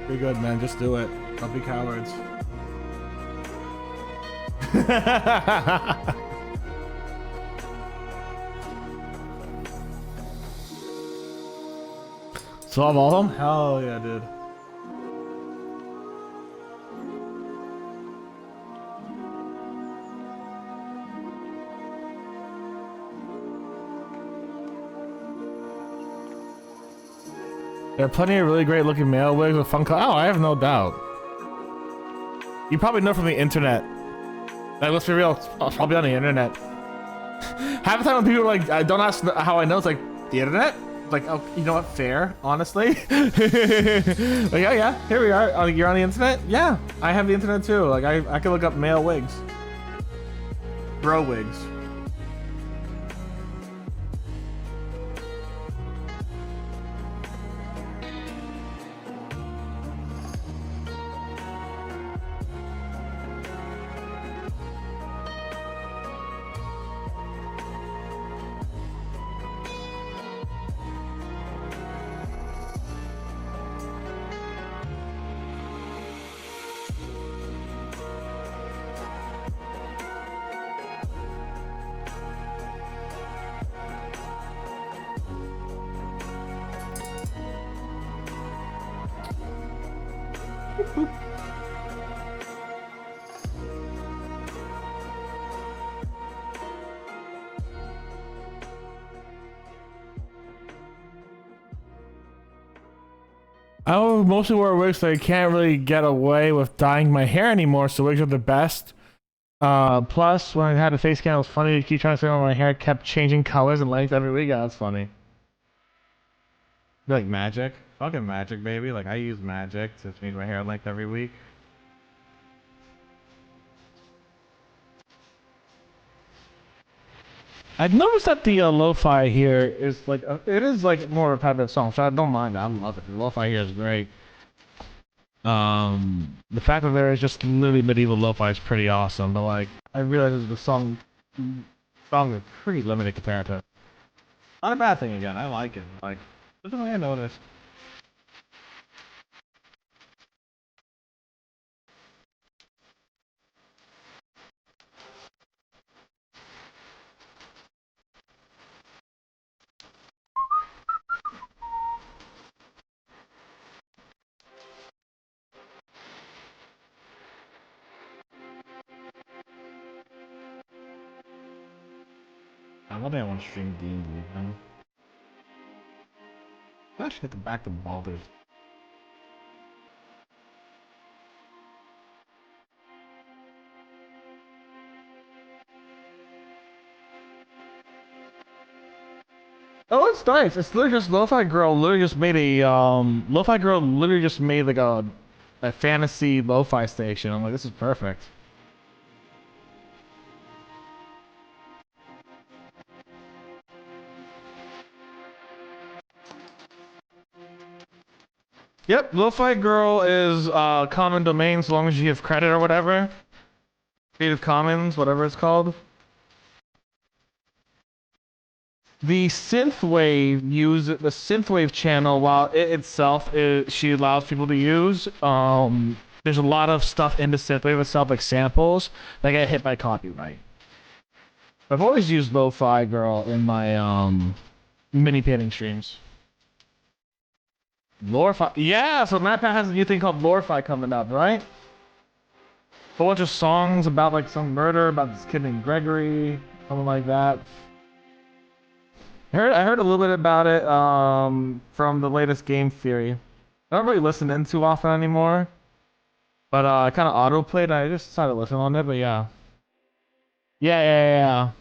You're good, man. Just do it. Don't be cowards. Solve all of them? Hell yeah, dude. There are plenty of really great looking male wigs with fun color. Oh, I have no doubt. You probably know from the internet. Like, let's be real, it's probably on the internet. Half the time when people are like, I don't ask how I know, it's like, the internet? Like, oh, you know what, fair, honestly. Like, oh yeah, here we are. You're on the internet? Yeah, I have the internet too. Like, I can look up male wigs. Bro wigs. I mostly wear wigs, so I can't really get away with dyeing my hair anymore, so wigs are the best. Plus, when I had a face scan, it was funny to keep trying to say my hair kept changing colors and length every week. Yeah, that's funny. Like magic? Fucking magic, baby. Like, I use magic to change my hair length every week. I've noticed that the lo-fi here is like, it is like more repetitive song, so I don't mind that. I love it. The lo-fi here is great. The fact that there is just literally medieval lo-fi is pretty awesome, but like, I realize the song is pretty limited compared to. Not a bad thing again. I like it. Like, that's something I noticed. I love that I want to stream D&D, man. I should hit the back of Baldur's. Oh, it's nice. It's literally just Lo-Fi Girl literally just made a Lo-Fi Girl literally just made like a fantasy lo-fi station. I'm like, this is perfect. Yep, Lo-Fi Girl is common domain as long as you have credit or whatever. Creative Commons, whatever it's called. The synthwave channel, while it itself she allows people to use. There's a lot of stuff in the synthwave itself, like samples, that get hit by copyright. I've always used Lo-Fi Girl in my mini painting streams. Lorify, yeah. So MatPat has a new thing called Lorify coming up, right? A whole bunch of songs about like some murder about this kid named Gregory, something like that. I heard a little bit about it from the latest Game Theory. I don't really listen in too often anymore, but I kind of auto played. I just decided to listen on it, but yeah. Yeah.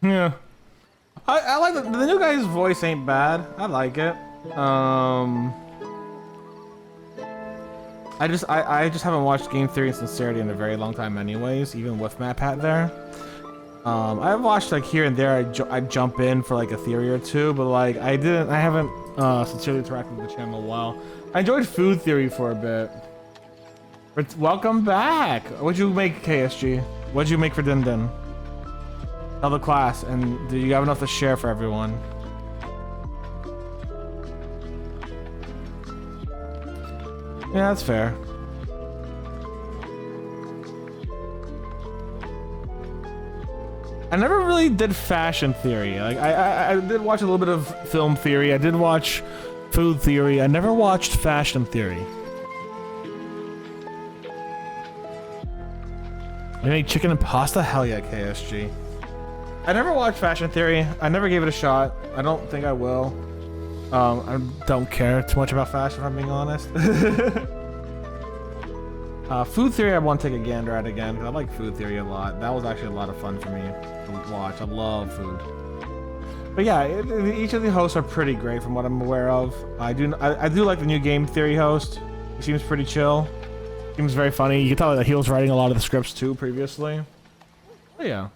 Yeah. I like the new guy's voice ain't bad. I like it. I just haven't watched Game Theory and Sincerity in a very long time anyways, even with Matt Pat there. I've watched like here and there. I jump in for like a theory or two, but like I haven't sincerely interacted with the channel in a while. I enjoyed Food Theory for a bit. But welcome back. What'd you make, KSG? What'd you make for Din Din? Tell the class, and do you have enough to share for everyone? Yeah, that's fair. I never really did fashion theory. Like I did watch a little bit of film theory. I did watch food theory. I never watched fashion theory. You make chicken and pasta? Hell yeah, KSG. I never watched fashion theory. I never gave it a shot. I don't think I will. I don't care too much about fashion, if I'm being honest. Food theory, I want to take a gander at again because I like food theory a lot. That was actually a lot of fun for me to watch. I love food. But yeah, each of the hosts are pretty great from what I'm aware of. I do like the new game theory host. He seems pretty chill. Seems very funny. You can tell that he was writing a lot of the scripts too previously. But yeah.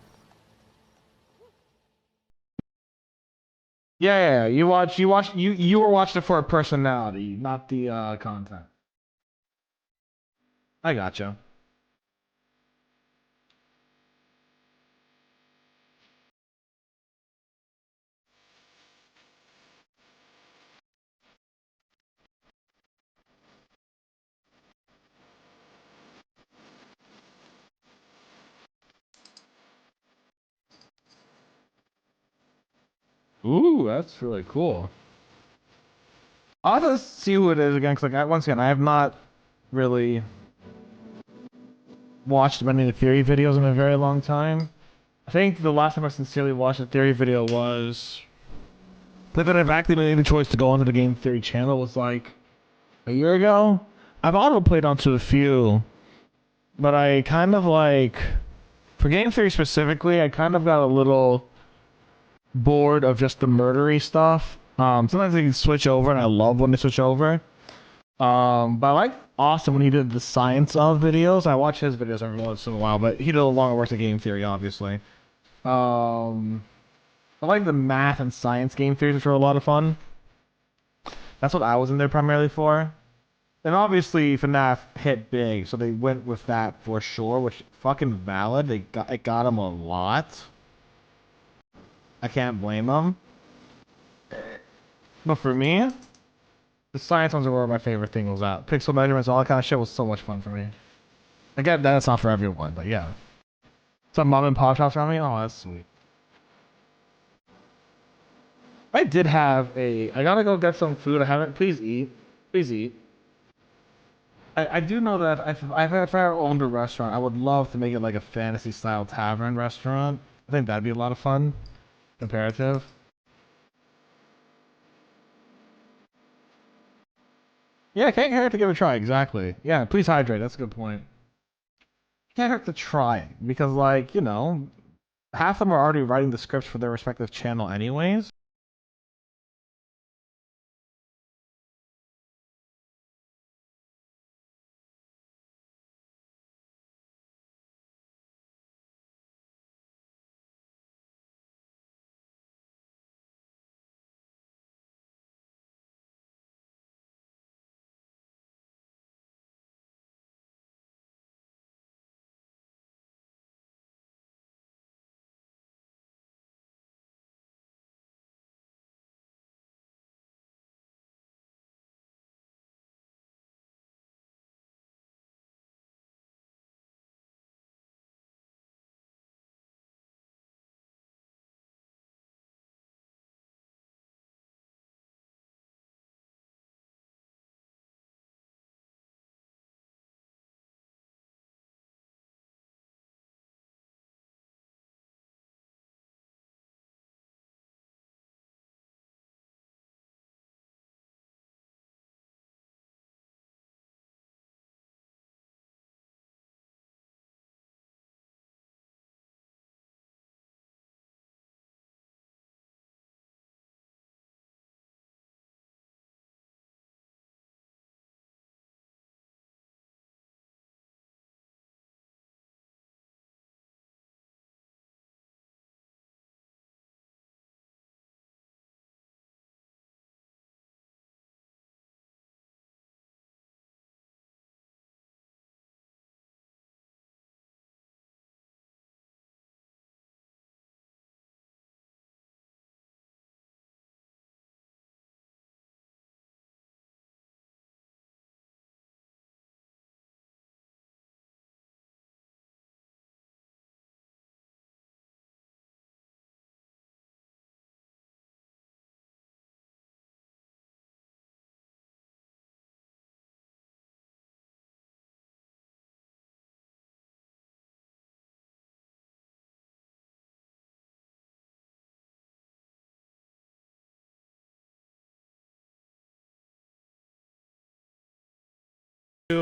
Yeah. You were watching it for a personality, not the content. I gotcha. Ooh, that's really cool. I'll have to see who it is again, because like, once again, I have not really watched many of the theory videos in a very long time. I think the last time I sincerely watched a theory video was... I think I've actually made the choice to go onto the game theory channel was like a year ago. I've auto-played onto a few, but I kind of like... For game theory specifically, I kind of got a little bored of just the murdery stuff. Sometimes they can switch over, and I love when they switch over. But I like Austin when he did the science of videos. I watch his videos every once in a while, but he did a longer work of game theory, obviously. Um, I like the math and science game theories, which are a lot of fun. That's what I was in there primarily for. And obviously, FNAF hit big, so they went with that for sure, which fucking valid. It got them a lot. I can't blame them. But for me, the science ones are where my favorite thing was at. Pixel measurements, all that kind of shit was so much fun for me. Again, that's not for everyone, but yeah. Some mom and pop shops around me? Oh, that's sweet. I did have a... I gotta go get some food. I haven't... Please eat. Please eat. I do know that if I owned a restaurant, I would love to make it like a fantasy-style tavern restaurant. I think that'd be a lot of fun. Comparative. Yeah, can't hurt to give it a try, exactly. Yeah, please hydrate. That's a good point. Can't hurt to try, because like, you know, half of them are already writing the scripts for their respective channel anyways.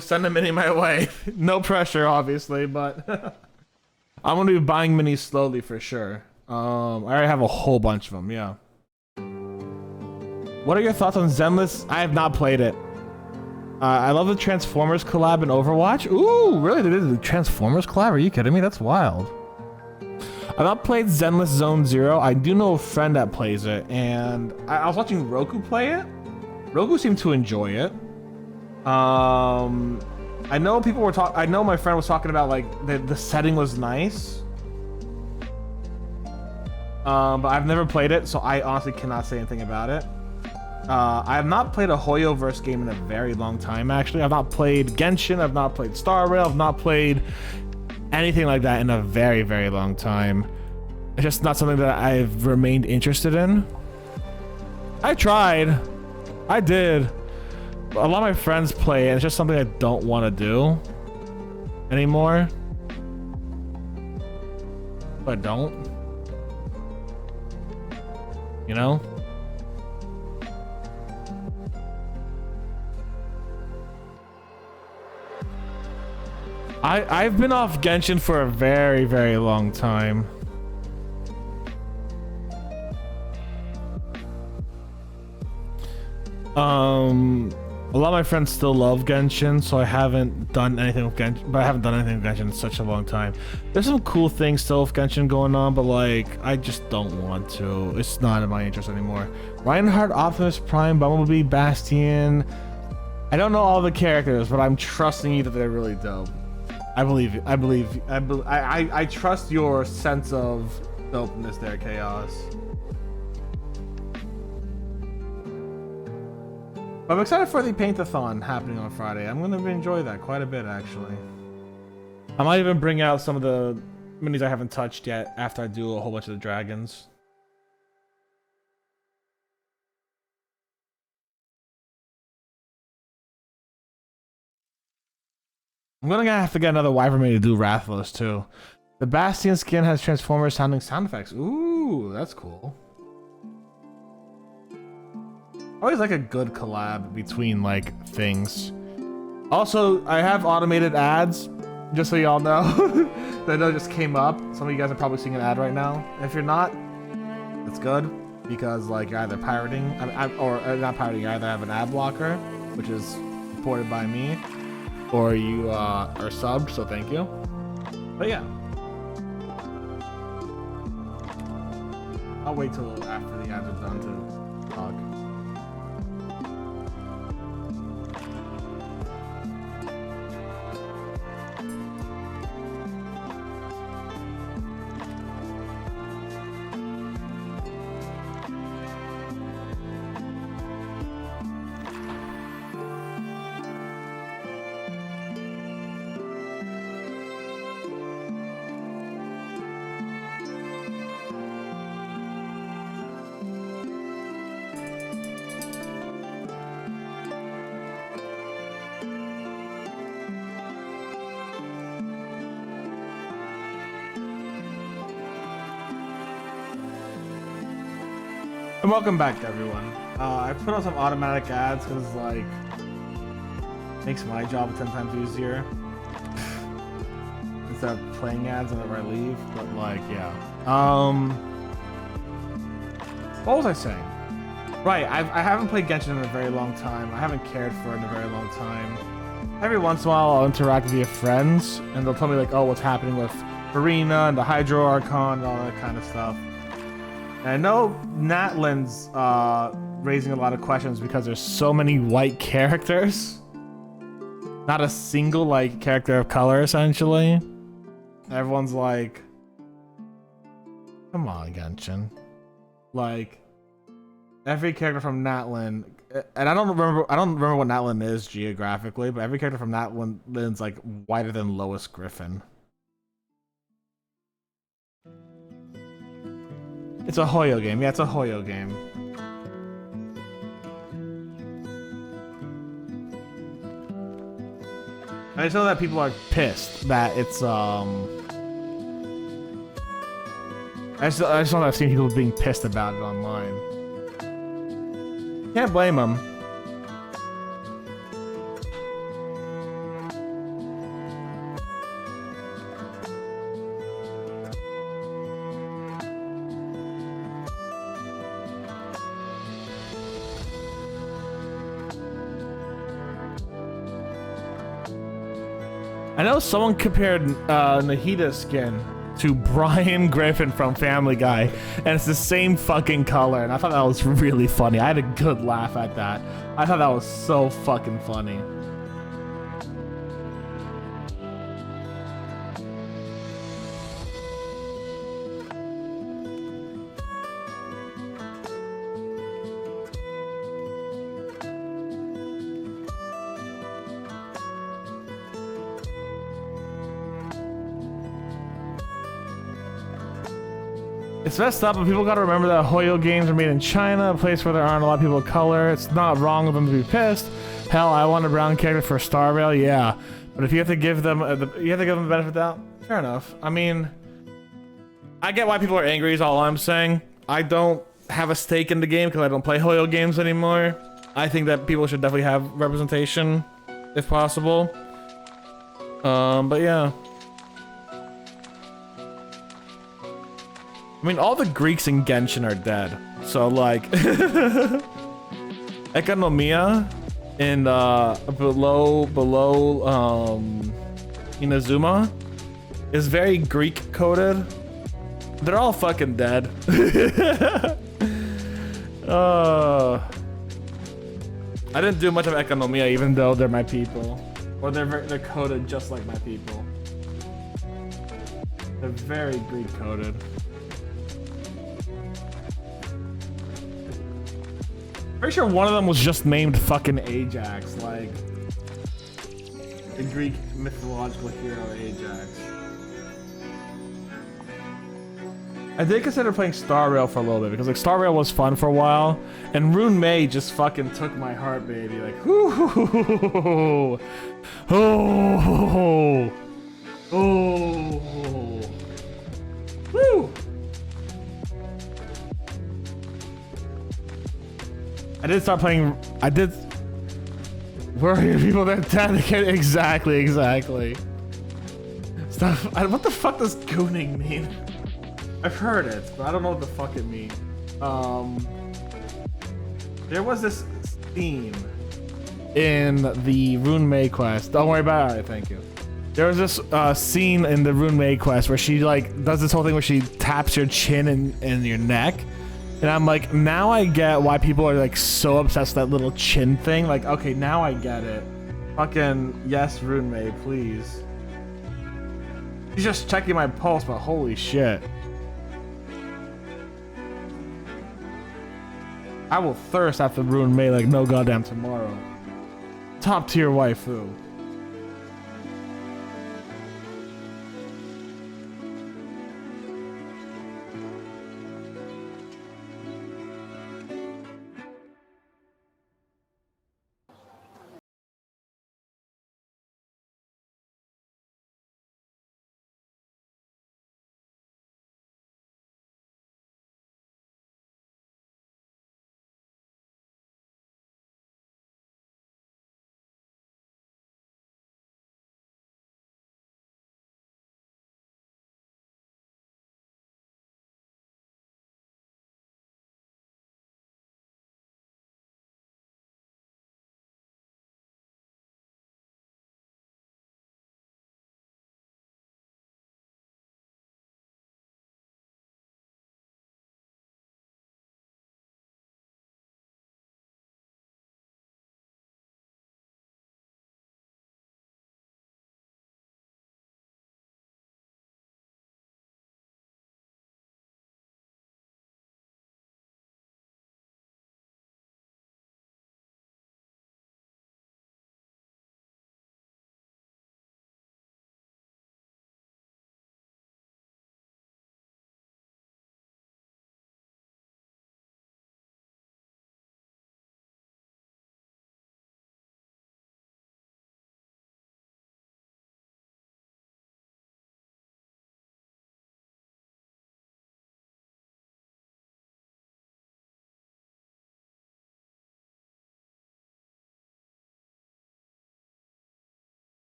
Send a mini my way. No pressure, obviously, but I'm gonna be buying minis slowly for sure. I already have a whole bunch of them. Yeah. What are your thoughts on Zenless? I have not played it. I love the Transformers collab in Overwatch. Ooh, really? They did the Transformers collab? Are you kidding me? That's wild. I've not played Zenless Zone Zero. I do know a friend that plays it, and I was watching Roku play it. Roku seemed to enjoy it. I know people were talking. I know my friend was talking about like the setting was nice. But I've never played it, so I honestly cannot say anything about it. I have not played a Hoyoverse game in a very long time, actually. I've not played Genshin, I've not played Star Rail, I've not played anything like that in a very, very long time. It's just not something that I've remained interested in. I tried. I did. A lot of my friends play it, and it's just something I don't want to do anymore. But I don't. You know? I've been off Genshin for a very, very long time. A lot of my friends still love Genshin, so I haven't done anything with Genshin, but I haven't done anything with Genshin in such a long time. There's some cool things still with Genshin going on, but like, I just don't want to. It's not in my interest anymore. Reinhardt, Optimus Prime, Bumblebee, Bastion. I don't know all the characters, but I'm trusting you that they're really dope. I believe you. I trust your sense of dopeness there, Chaos. But I'm excited for the paint-a-thon happening on Friday. I'm gonna enjoy that quite a bit, actually. I might even bring out some of the minis I haven't touched yet after I do a whole bunch of the dragons. I'm gonna have to get another Wyvern mini to do Rathalos too. The Bastion skin has Transformers sounding sound effects. Ooh, that's cool. I always like a good collab between like things. Also, I have automated ads, just so y'all know. That just came up. Some of you guys are probably seeing an ad right now. If you're not, it's good because like you're either pirating, or not pirating. You either have an ad blocker, which is supported by me, or you are subbed. So thank you. But yeah, I'll wait till after the ads are done to talk. And welcome back, everyone. I put on some automatic ads because like makes my job 10 times easier instead of playing ads whenever I leave. But like, yeah. What was I saying? Right, I haven't played Genshin in a very long time. I haven't cared for it in a very long time. Every once in a while, I'll interact with your friends, and they'll tell me like, oh, what's happening with Arena and the Hydro Archon and all that kind of stuff. And I know Natlan's raising a lot of questions because there's so many white characters. Not a single like character of color, essentially. Everyone's like, come on, Genshin. Like, every character from Natlan, and I don't remember what Natlan is geographically, but every character from Natlan's like whiter than Lois Griffin. It's a Hoyo game. Yeah, it's a Hoyo game. I just know that people are pissed that it's I just know that I've seen people being pissed about it online. Can't blame them. I know someone compared Nahita's skin to Brian Griffin from Family Guy, and it's the same fucking color, and I thought that was really funny. I had a good laugh at that. I thought that was so fucking funny. It's messed up, but people gotta remember that Hoyo games are made in China, a place where there aren't a lot of people of color. It's not wrong of them to be pissed. Hell, I want a brown character for Star Rail, yeah. But if you have to give them the benefit of the doubt, fair enough. I mean, I get why people are angry is all I'm saying. I don't have a stake in the game because I don't play Hoyo games anymore. I think that people should definitely have representation, if possible. But yeah. I mean, all the Greeks in Genshin are dead. So, like, Economia in below Inazuma is very Greek coded. They're all fucking dead. I didn't do much of Economia, even though they're my people, or they're coded just like my people. They're very Greek coded. Pretty sure one of them was just named fucking Ajax, like the Greek mythological hero Ajax. I did consider playing Star Rail for a little bit because like Star Rail was fun for a while, and Rune May just fucking took my heart, baby. Like, oh, oh, oh, woo. I did start playing. I did. Where are your people that dedicate? Exactly. Stuff. What the fuck does gooning mean? I've heard it, but I don't know what the fuck it means. There was this theme in the Rune May quest. Don't worry about it. All right, thank you. There was this scene in the Rune May quest where she like does this whole thing where she taps your chin and your neck. And I'm like, now I get why people are like so obsessed with that little chin thing. Like, okay, now I get it. Fucking yes, Rune May, please. She's just checking my pulse, but holy shit. I will thirst after Rune May like no goddamn tomorrow. Top tier waifu.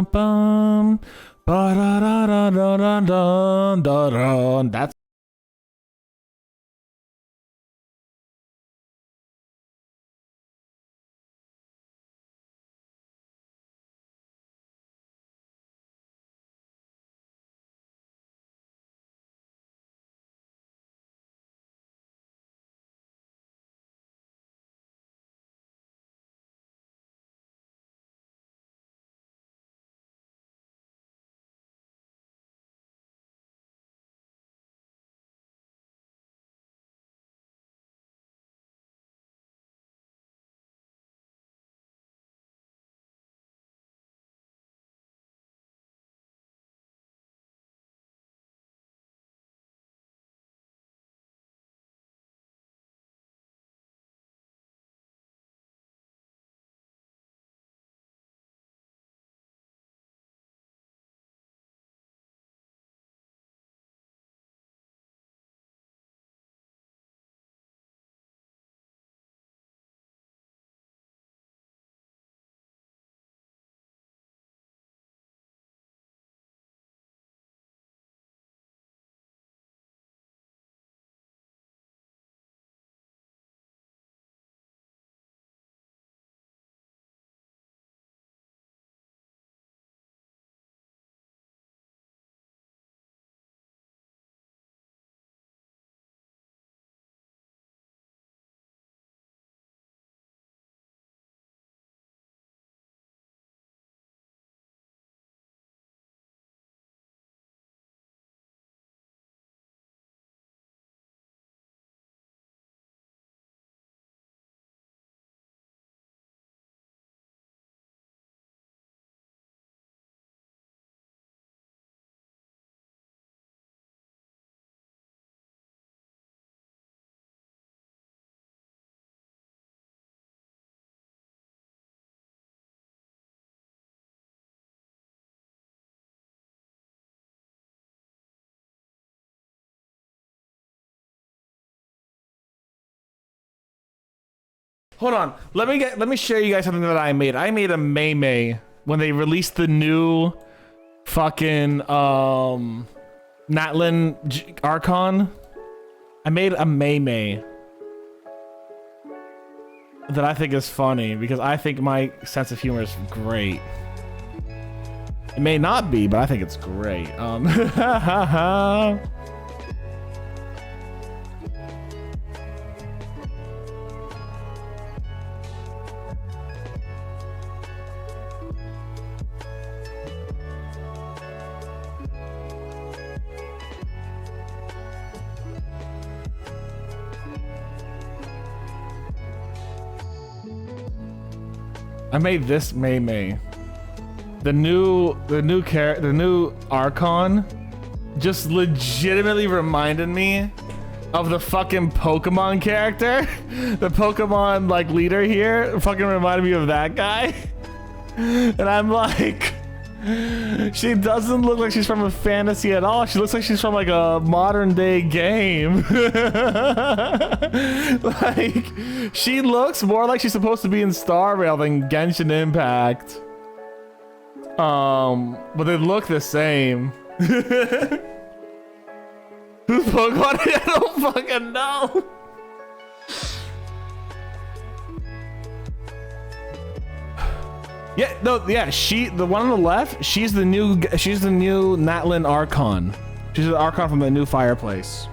Bum, ba-da-da-da-da-da-da-da. That's hold on. Let me share you guys something that I made. I made a May when they released the new fucking Natlin Archon. I made a May that I think is funny because I think my sense of humor is great. It may not be, but I think it's great. I made this May. The new Archon just legitimately reminded me of the fucking Pokemon character. The Pokemon like leader here fucking reminded me of that guy. And I'm like, she doesn't look like she's from a fantasy at all. She looks like she's from like a modern day game. Like, she looks more like she's supposed to be in Star Rail than Genshin Impact. But they look the same. Who's Pokemon? I don't fucking know. Yeah, no, yeah, the one on the left, she's the new Natlin Archon. She's the Archon from the new fireplace.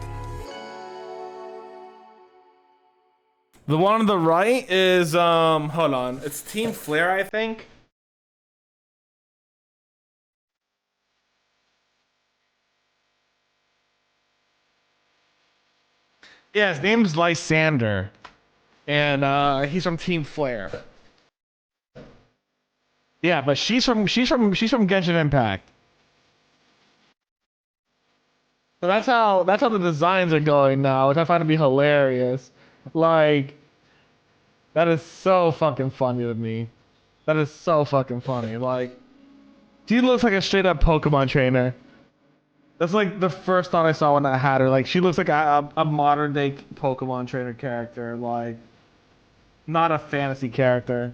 The one on the right is, hold on, it's Team Flare, I think. Yeah, his name's Lysander, and he's from Team Flare. Yeah, but she's from Genshin Impact. So that's how the designs are going now, which I find to be hilarious. Like, that is so fucking funny to me. That is so fucking funny. Like, she looks like a straight up Pokemon trainer. That's like the first thought I saw when I had her. Like, she looks like a modern day Pokemon trainer character. Like, not a fantasy character.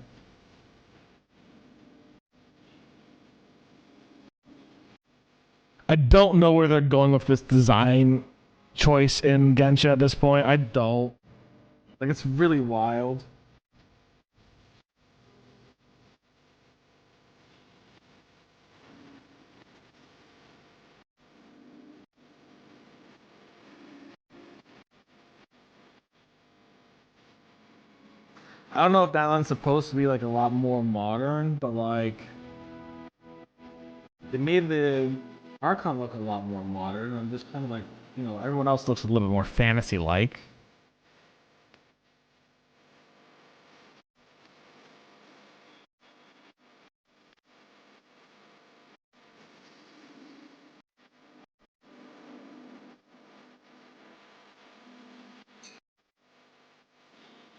I don't know where they're going with this design choice in Genshin at this point. I don't. Like, it's really wild. I don't know if that one's supposed to be like a lot more modern, but like they made the Archon look a lot more modern, and just kind of like, you know, everyone else looks a little bit more fantasy-like.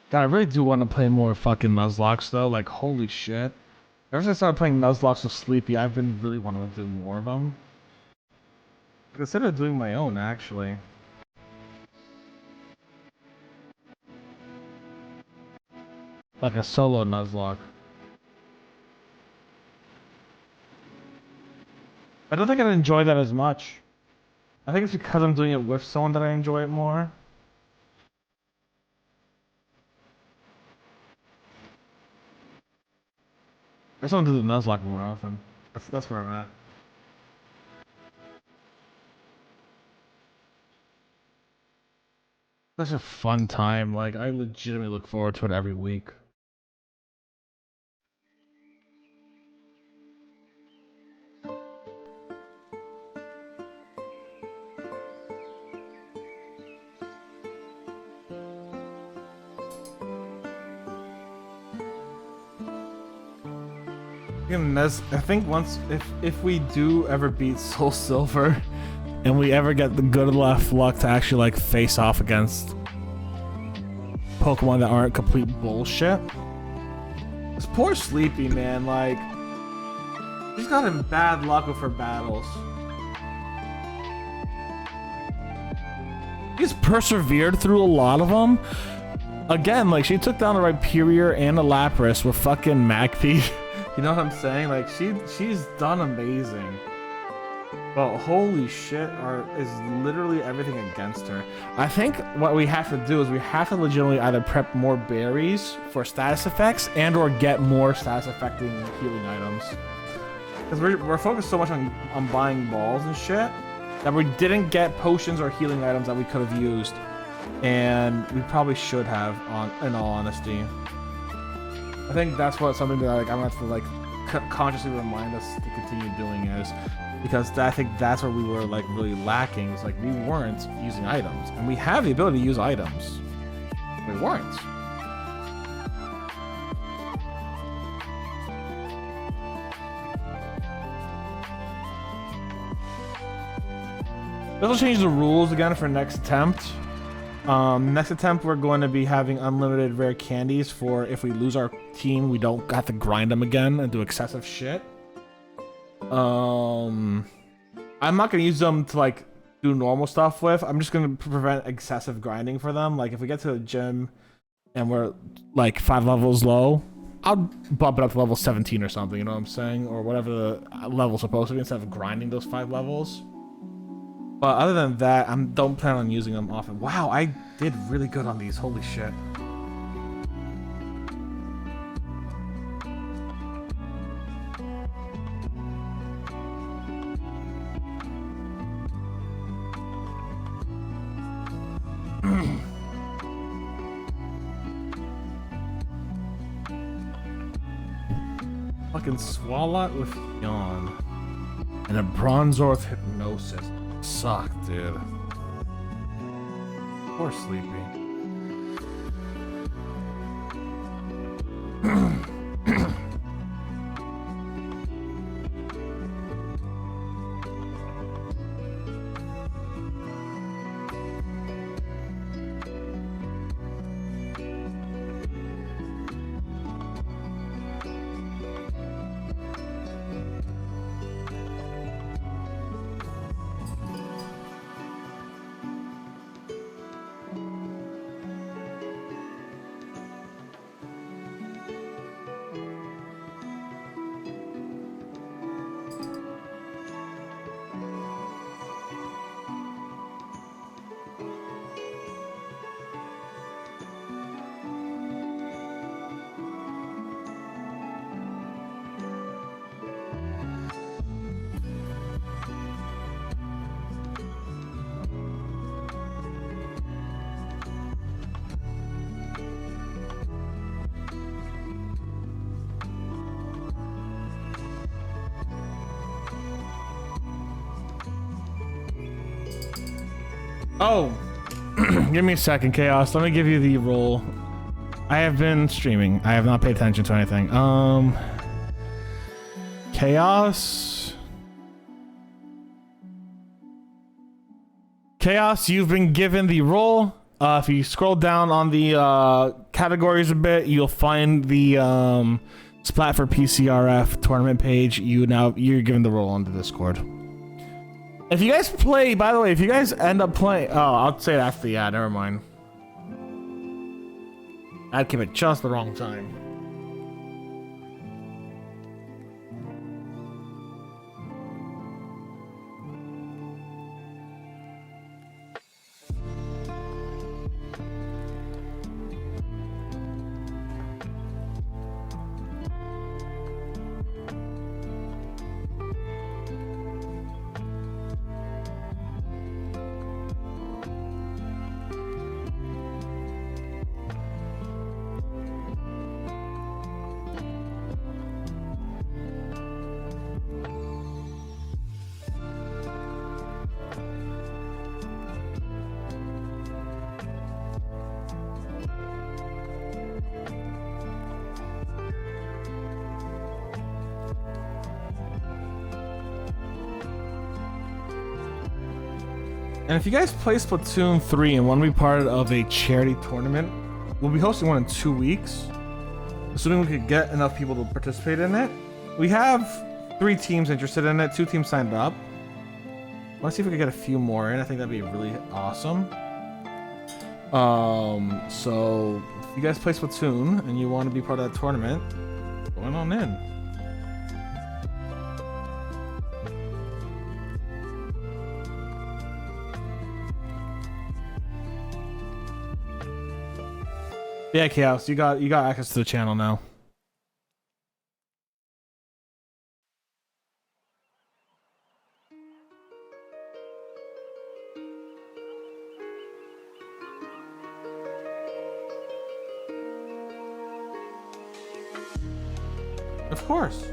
God, I really do want to play more fucking Nuzlocke though. Like, holy shit! Ever since I started playing Nuzlocke with Sleepy, I've been really wanting to do more of them. I consider doing my own, actually. Like a solo Nuzlocke. I don't think I'd enjoy that as much. I think it's because I'm doing it with someone that I enjoy it more. I just want to do the Nuzlocke more often. That's where I'm at. Such a fun time. Like, I legitimately look forward to it every week. I think once, if we do ever beat Soul Silver, and we ever get the good enough luck to actually like face off against Pokemon that aren't complete bullshit. This poor Sleepy, man, like, she's gotten bad luck with her battles. He's persevered through a lot of them. Again, like, she took down a Rhyperior and a Lapras with fucking Magpie. You know what I'm saying? Like, she's done amazing. But holy shit, is literally everything against her. I think what we have to do is we have to legitimately either prep more berries for status effects and or get more status affecting healing items. Because we're focused so much on buying balls and shit that we didn't get potions or healing items that we could have used. And we probably should have, in all honesty. I think that's something that like I'm gonna have to like consciously remind us to continue doing is because I think that's where we were like really lacking. Is like we weren't using items, and we have the ability to use items. We weren't. This will change the rules again for next attempt. Next attempt, we're going to be having unlimited rare candies for if we lose our team, we don't have to grind them again and do excessive shit. I'm not going to use them to, like, do normal stuff with. I'm just going to prevent excessive grinding for them. Like, if we get to the gym and we're, like, 5 levels low, I'll bump it up to level 17 or something, you know what I'm saying? Or whatever the level's supposed to be instead of grinding those 5 levels. But other than that, I don't plan on using them often. Wow, I did really good on these. Holy shit. Fucking Swalot with Yawn. And a Bronzor with Hypnosis. Suck, dude. Poor Sleepy. Oh, give me a second, Chaos. Let me give you the role. I have been streaming. I have not paid attention to anything. Chaos. Chaos, you've been given the role. If you scroll down on the categories a bit, you'll find the Splatford PCRF tournament page. You're given the role on the Discord. If you guys play, by the way, if you guys end up playing, oh, I'll say it after the ad. Never mind. I'd give it just the wrong time. And if you guys play Splatoon 3 and want to be part of a charity tournament, we'll be hosting one in 2 weeks. Assuming we could get enough people to participate in it. We have 3 teams interested in it, 2 teams signed up. Let's see if we can get a few more in. I think that'd be really awesome. So if you guys play Splatoon and you want to be part of that tournament, going on in. Yeah, Chaos, you got access to the channel now. Of course.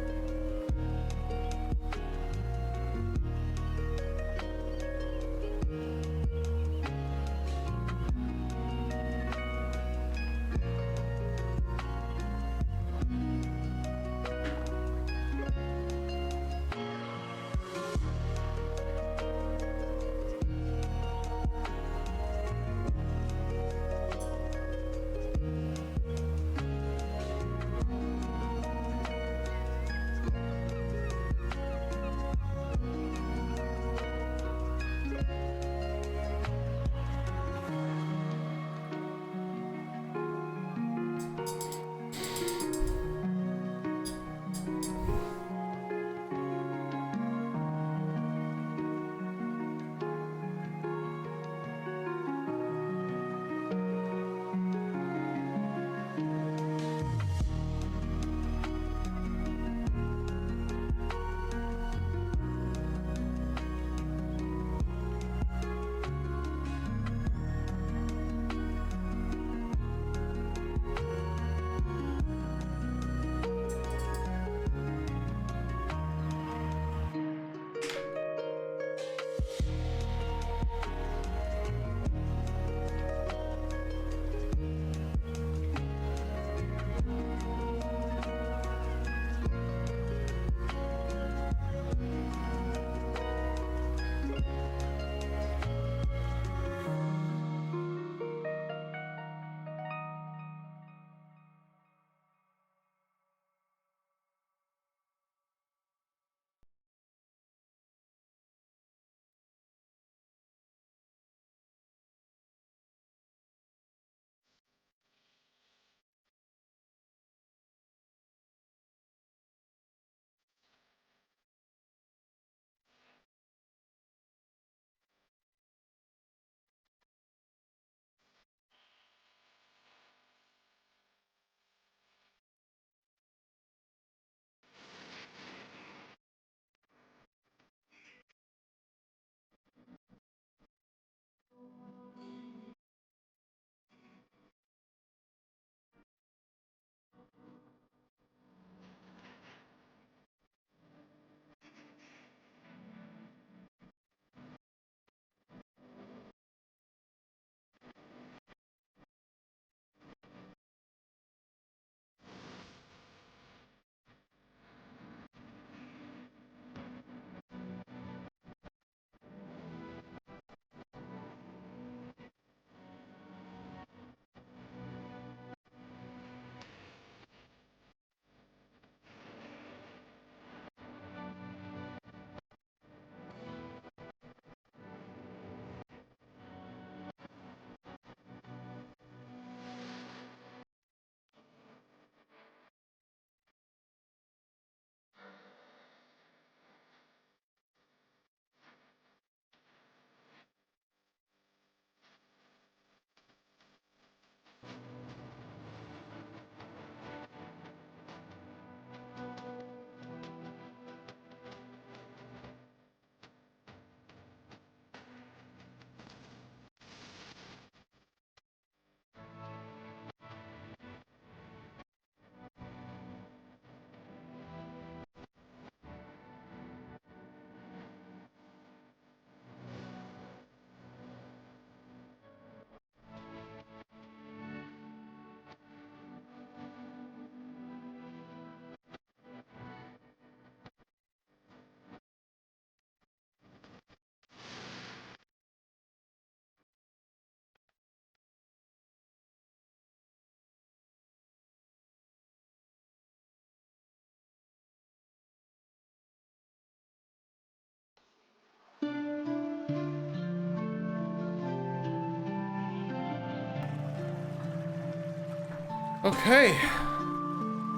Okay,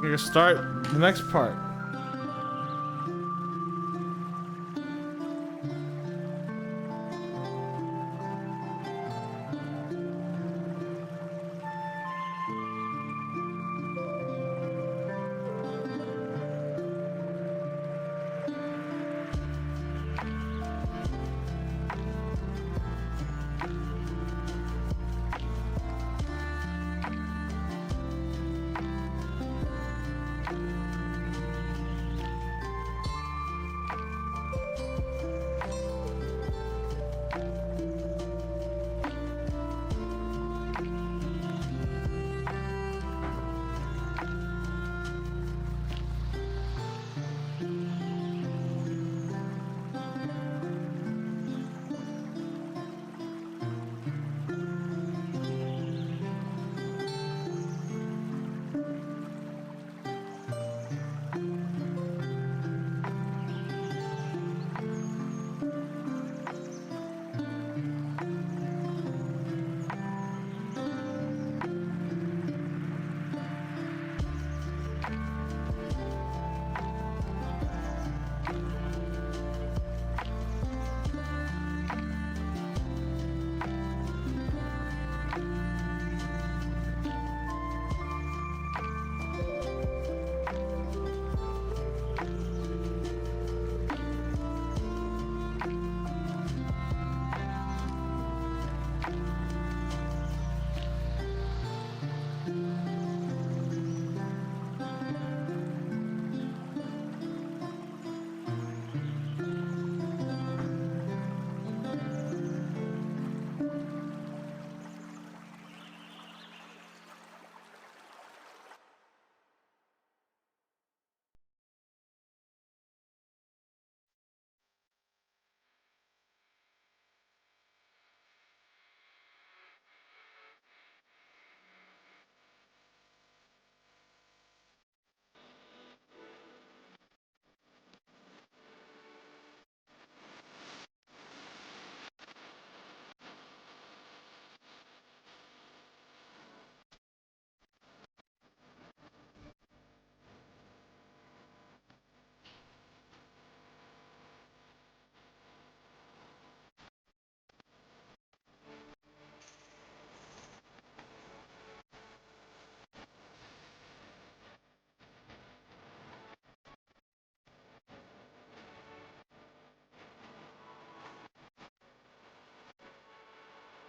we're gonna start the next part.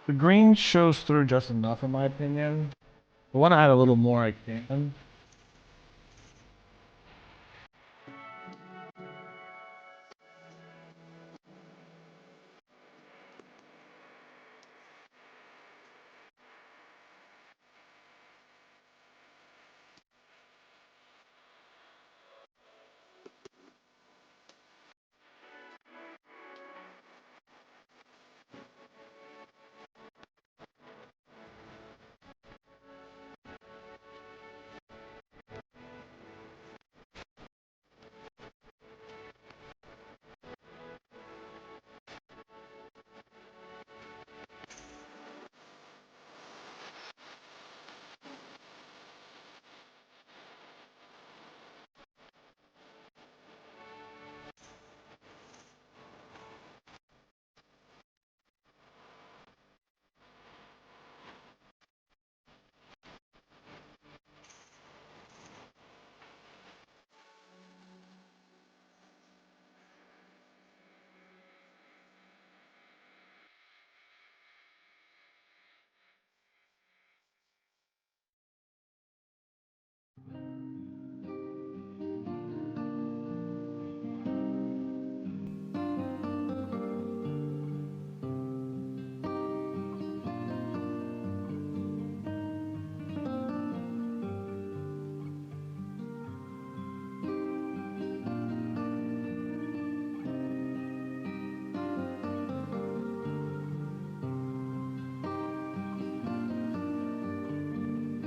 The green shows through just enough in my opinion. If I want to add a little more, I can.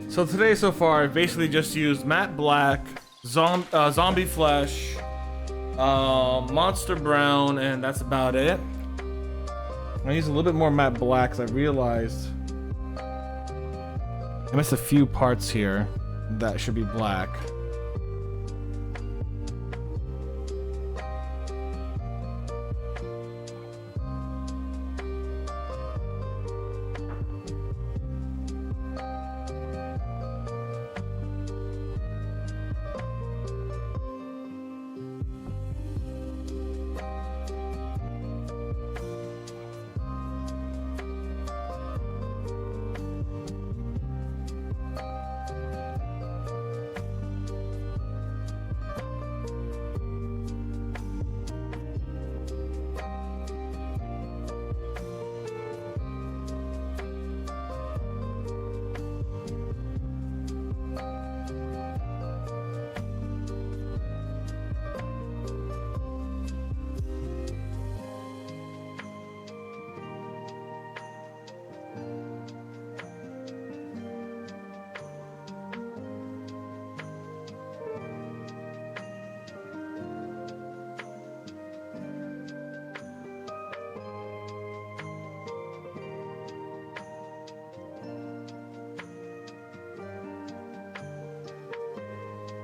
So today so far, I've basically just used matte black, zombie flesh, monster brown, and that's about it. I use a little bit more matte black because I realized I missed a few parts here. that should be black.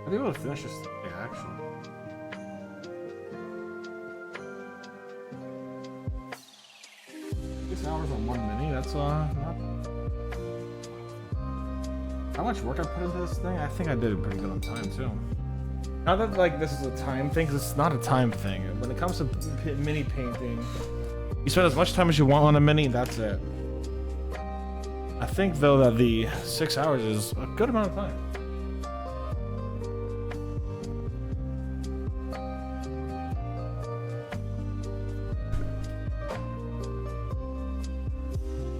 I'll be able to finish this today, actually. Six hours on one mini, that's not... How much work I put into this thing? I think I did it pretty good on time, too. Not that, like, this is a time thing, because it's not a time thing. When it comes to mini painting, you spend as much time as you want on a mini, that's it. I think, though, that the 6 hours is a good amount of time.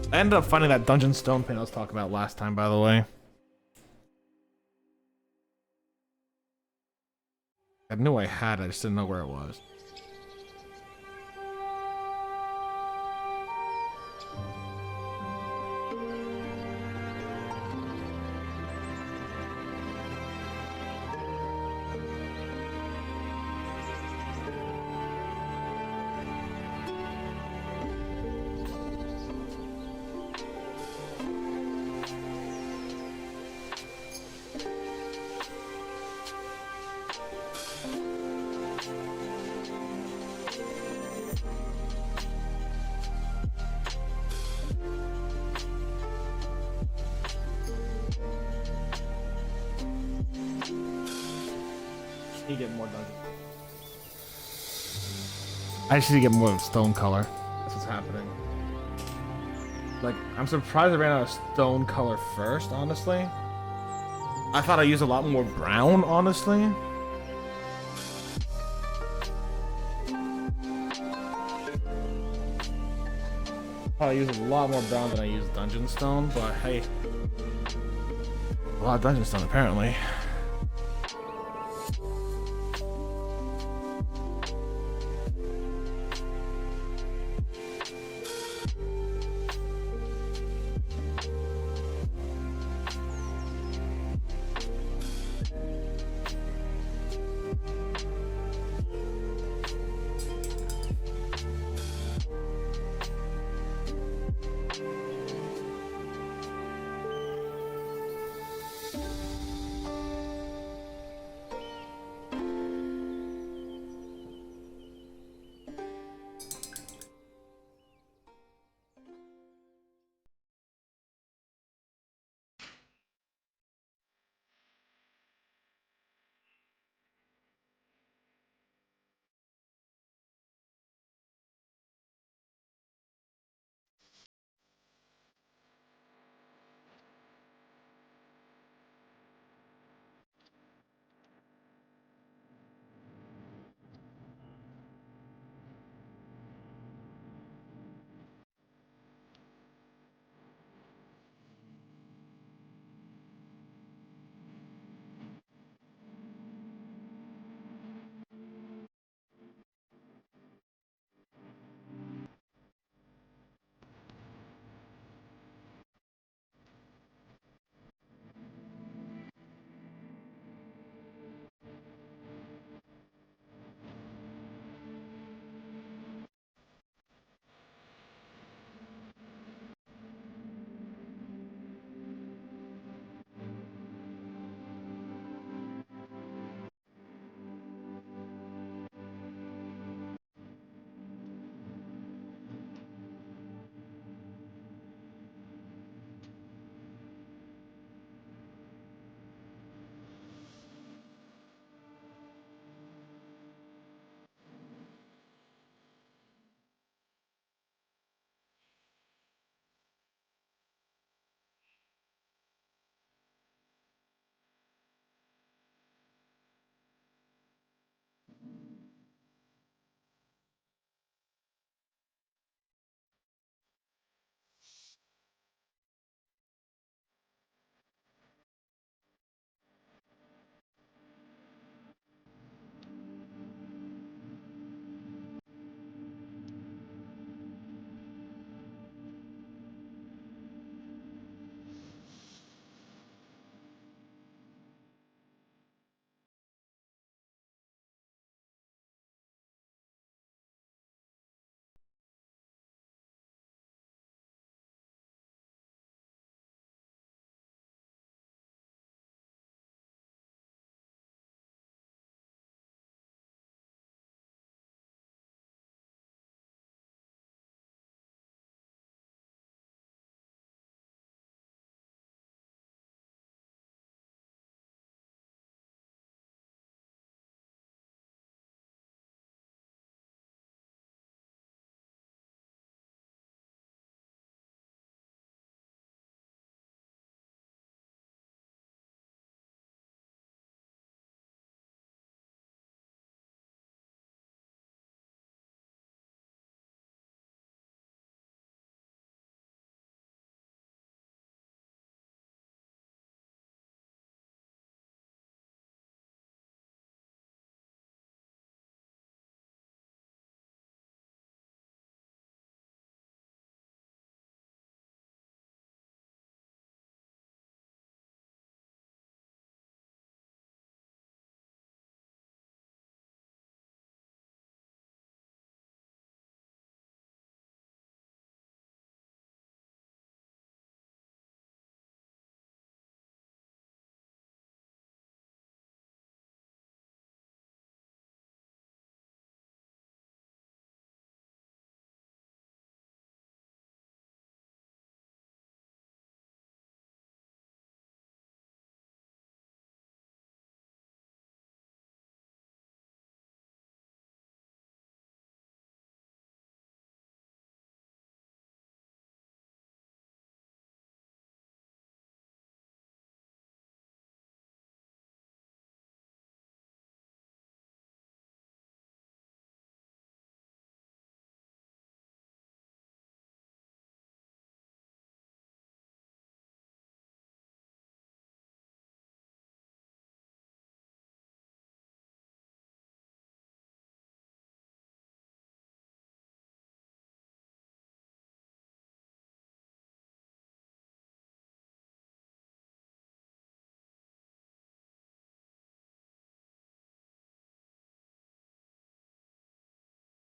I ended up finding that dungeon stone paint I was talking about last time, by the way. I knew I had it, I just didn't know where it was. You get more dungeon. I just need to get more of stone color. That's what's happening. Like, I'm surprised I ran out of stone color first, honestly. I thought I used a lot more brown, honestly. I used a lot more brown than I used dungeon stone, but hey. A lot of dungeon stone, apparently.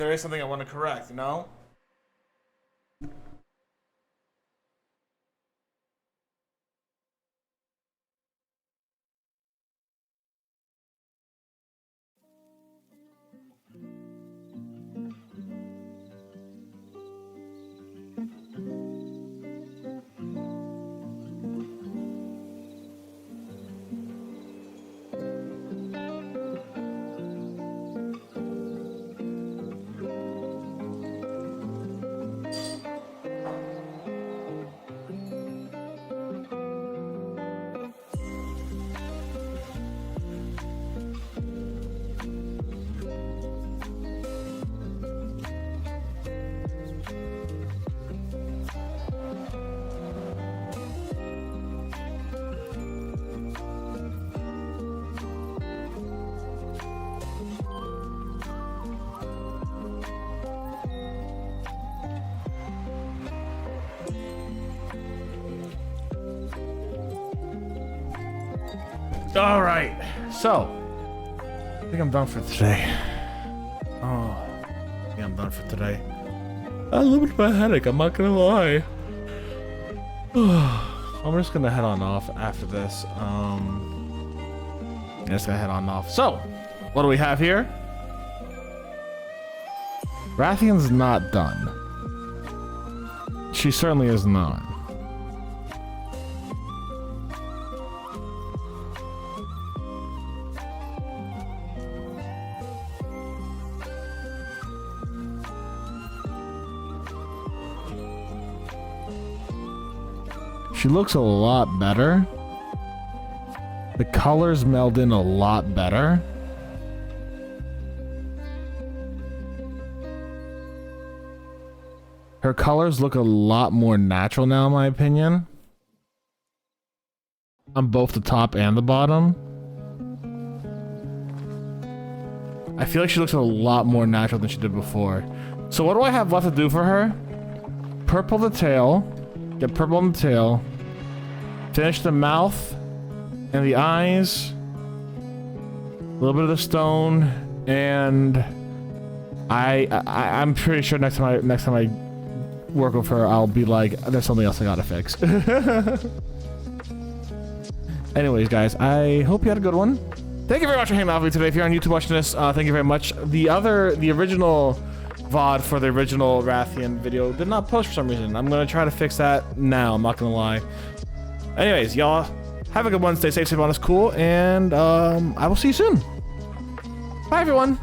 there is something I want to correct, you know? All right, so I think I'm done for today. Oh, I think I'm done for today. I have a little bit of a headache, I'm not gonna lie. I'm just gonna head on off after this. Just gonna head on off. So, what do we have here? Rathian's not done. She certainly is not. She looks a lot better. The colors meld in a lot better. Her colors look a lot more natural now, in my opinion. On both the top and the bottom. I feel like she looks a lot more natural than she did before. So what do I have left to do for her? Purple the tail. Get purple on the tail. Finish the mouth and the eyes. A little bit of the stone, and I'm pretty sure next time I work with her, I'll be like, there's something else I gotta fix. Anyways, guys, I hope you had a good one. Thank you very much for hanging out with me today. If you're on YouTube watching this, thank you very much. The original VOD for the original Rathian video did not post for some reason. I'm gonna try to fix that now, I'm not gonna lie. Anyways, y'all have a good one. Stay safe, stay Botanist Cool, and I will see you soon. Bye, everyone.